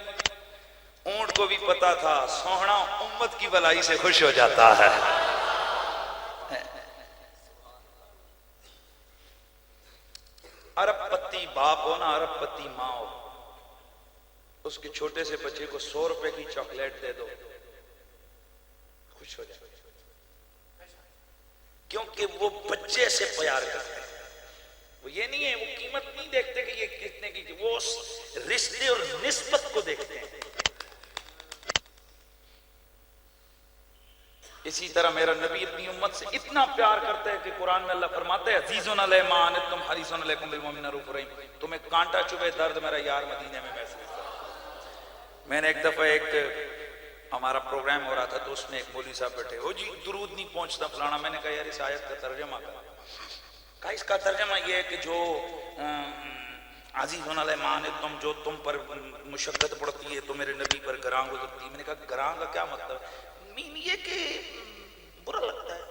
اونٹ کو بھی پتا تھا سوہنا امت کی بلائی سے خوش ہو جاتا ہے. ارب پتی باپ ہو نا, ارب پتی ماں ہو, اس کے چھوٹے سے بچے کو 100 روپے کی چاکلیٹ دے دو خوش ہو جائے, کیونکہ وہ بچے سے پیار کرتے ہیں. وہ یہ نہیں ہے, وہ قیمت نہیں دیکھتے کہ یہ کتنے کی, وہ رشتے اور نسبت کو دیکھتے ہیں. اسی طرح میرا نبی اپنی امت سے اتنا پیار کرتا ہے کہ قرآن میں اللہ فرماتا ہے عزیزن علیہ ما عنتم حریص علیکم بالمؤمنین رؤوف رحیم. تمہیں کانٹا چبھے درد میرا یار مدینے میں محسوس کرتا. میں نے ایک دفعہ ہمارا پروگرام ہو رہا تھا تو اس میں ایک مولوی صاحب بیٹھے, ہو جی درود نہیں پہنچتا فلانا. میں نے کہا یار اس آیت کا ترجمہ کہا اس کا ترجمہ یہ ہے کہ جو عزیز علیہ ما عنتم جو تم پر مشقت پڑتی ہے تو میرے نبی پر گراں گزرتی ہے. میں نے کہا گراں کا کیا مطلب؟ مین یہ کہ برا لگتا ہے,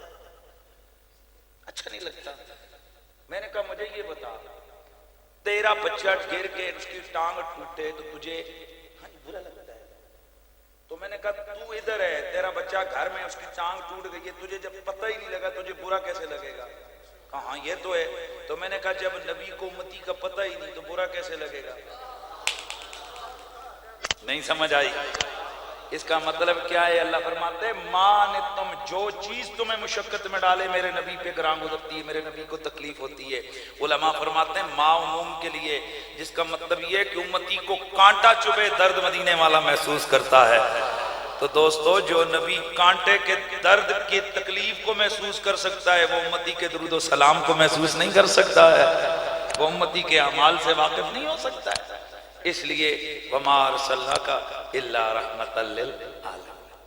اچھا نہیں لگتا. میں نے کہا مجھے یہ بتا تیرا بچہ گر کے اس کی ٹانگ ٹوٹے تو تجھے برا لگتا ہے؟ تو میں نے کہا تو ادھر ہے, تیرا بچہ گھر میں اس کی ٹانگ ٹوٹ گئی ہے, تجھے جب پتہ ہی نہیں لگا تجھے برا کیسے لگے گا؟ کہا ہاں یہ تو ہے. تو میں نے کہا جب نبی کو امتی کا پتہ ہی نہیں تو برا کیسے لگے گا؟ نہیں سمجھ آئی؟ اس کا مطلب کیا ہے؟ اللہ فرماتے ہیں ماں نے تم جو چیز تمہیں مشقت میں ڈالے میرے نبی پہ گراں گزرتی ہے, میرے نبی کو تکلیف ہوتی ہے. علماء فرماتے ہیں ماں عموم کے لیے, جس کا مطلب یہ ہے کہ امتی کو کانٹا چبھے درد مدینے والا محسوس کرتا ہے. تو دوستو جو نبی کانٹے کے درد کی تکلیف کو محسوس کر سکتا ہے وہ امتی کے درود و سلام کو محسوس نہیں کر سکتا ہے, وہ امتی کے اعمال سے واقف نہیں ہو سکتا ہے. اس لیے وما ارسلناک الا رحمۃ للعالمین.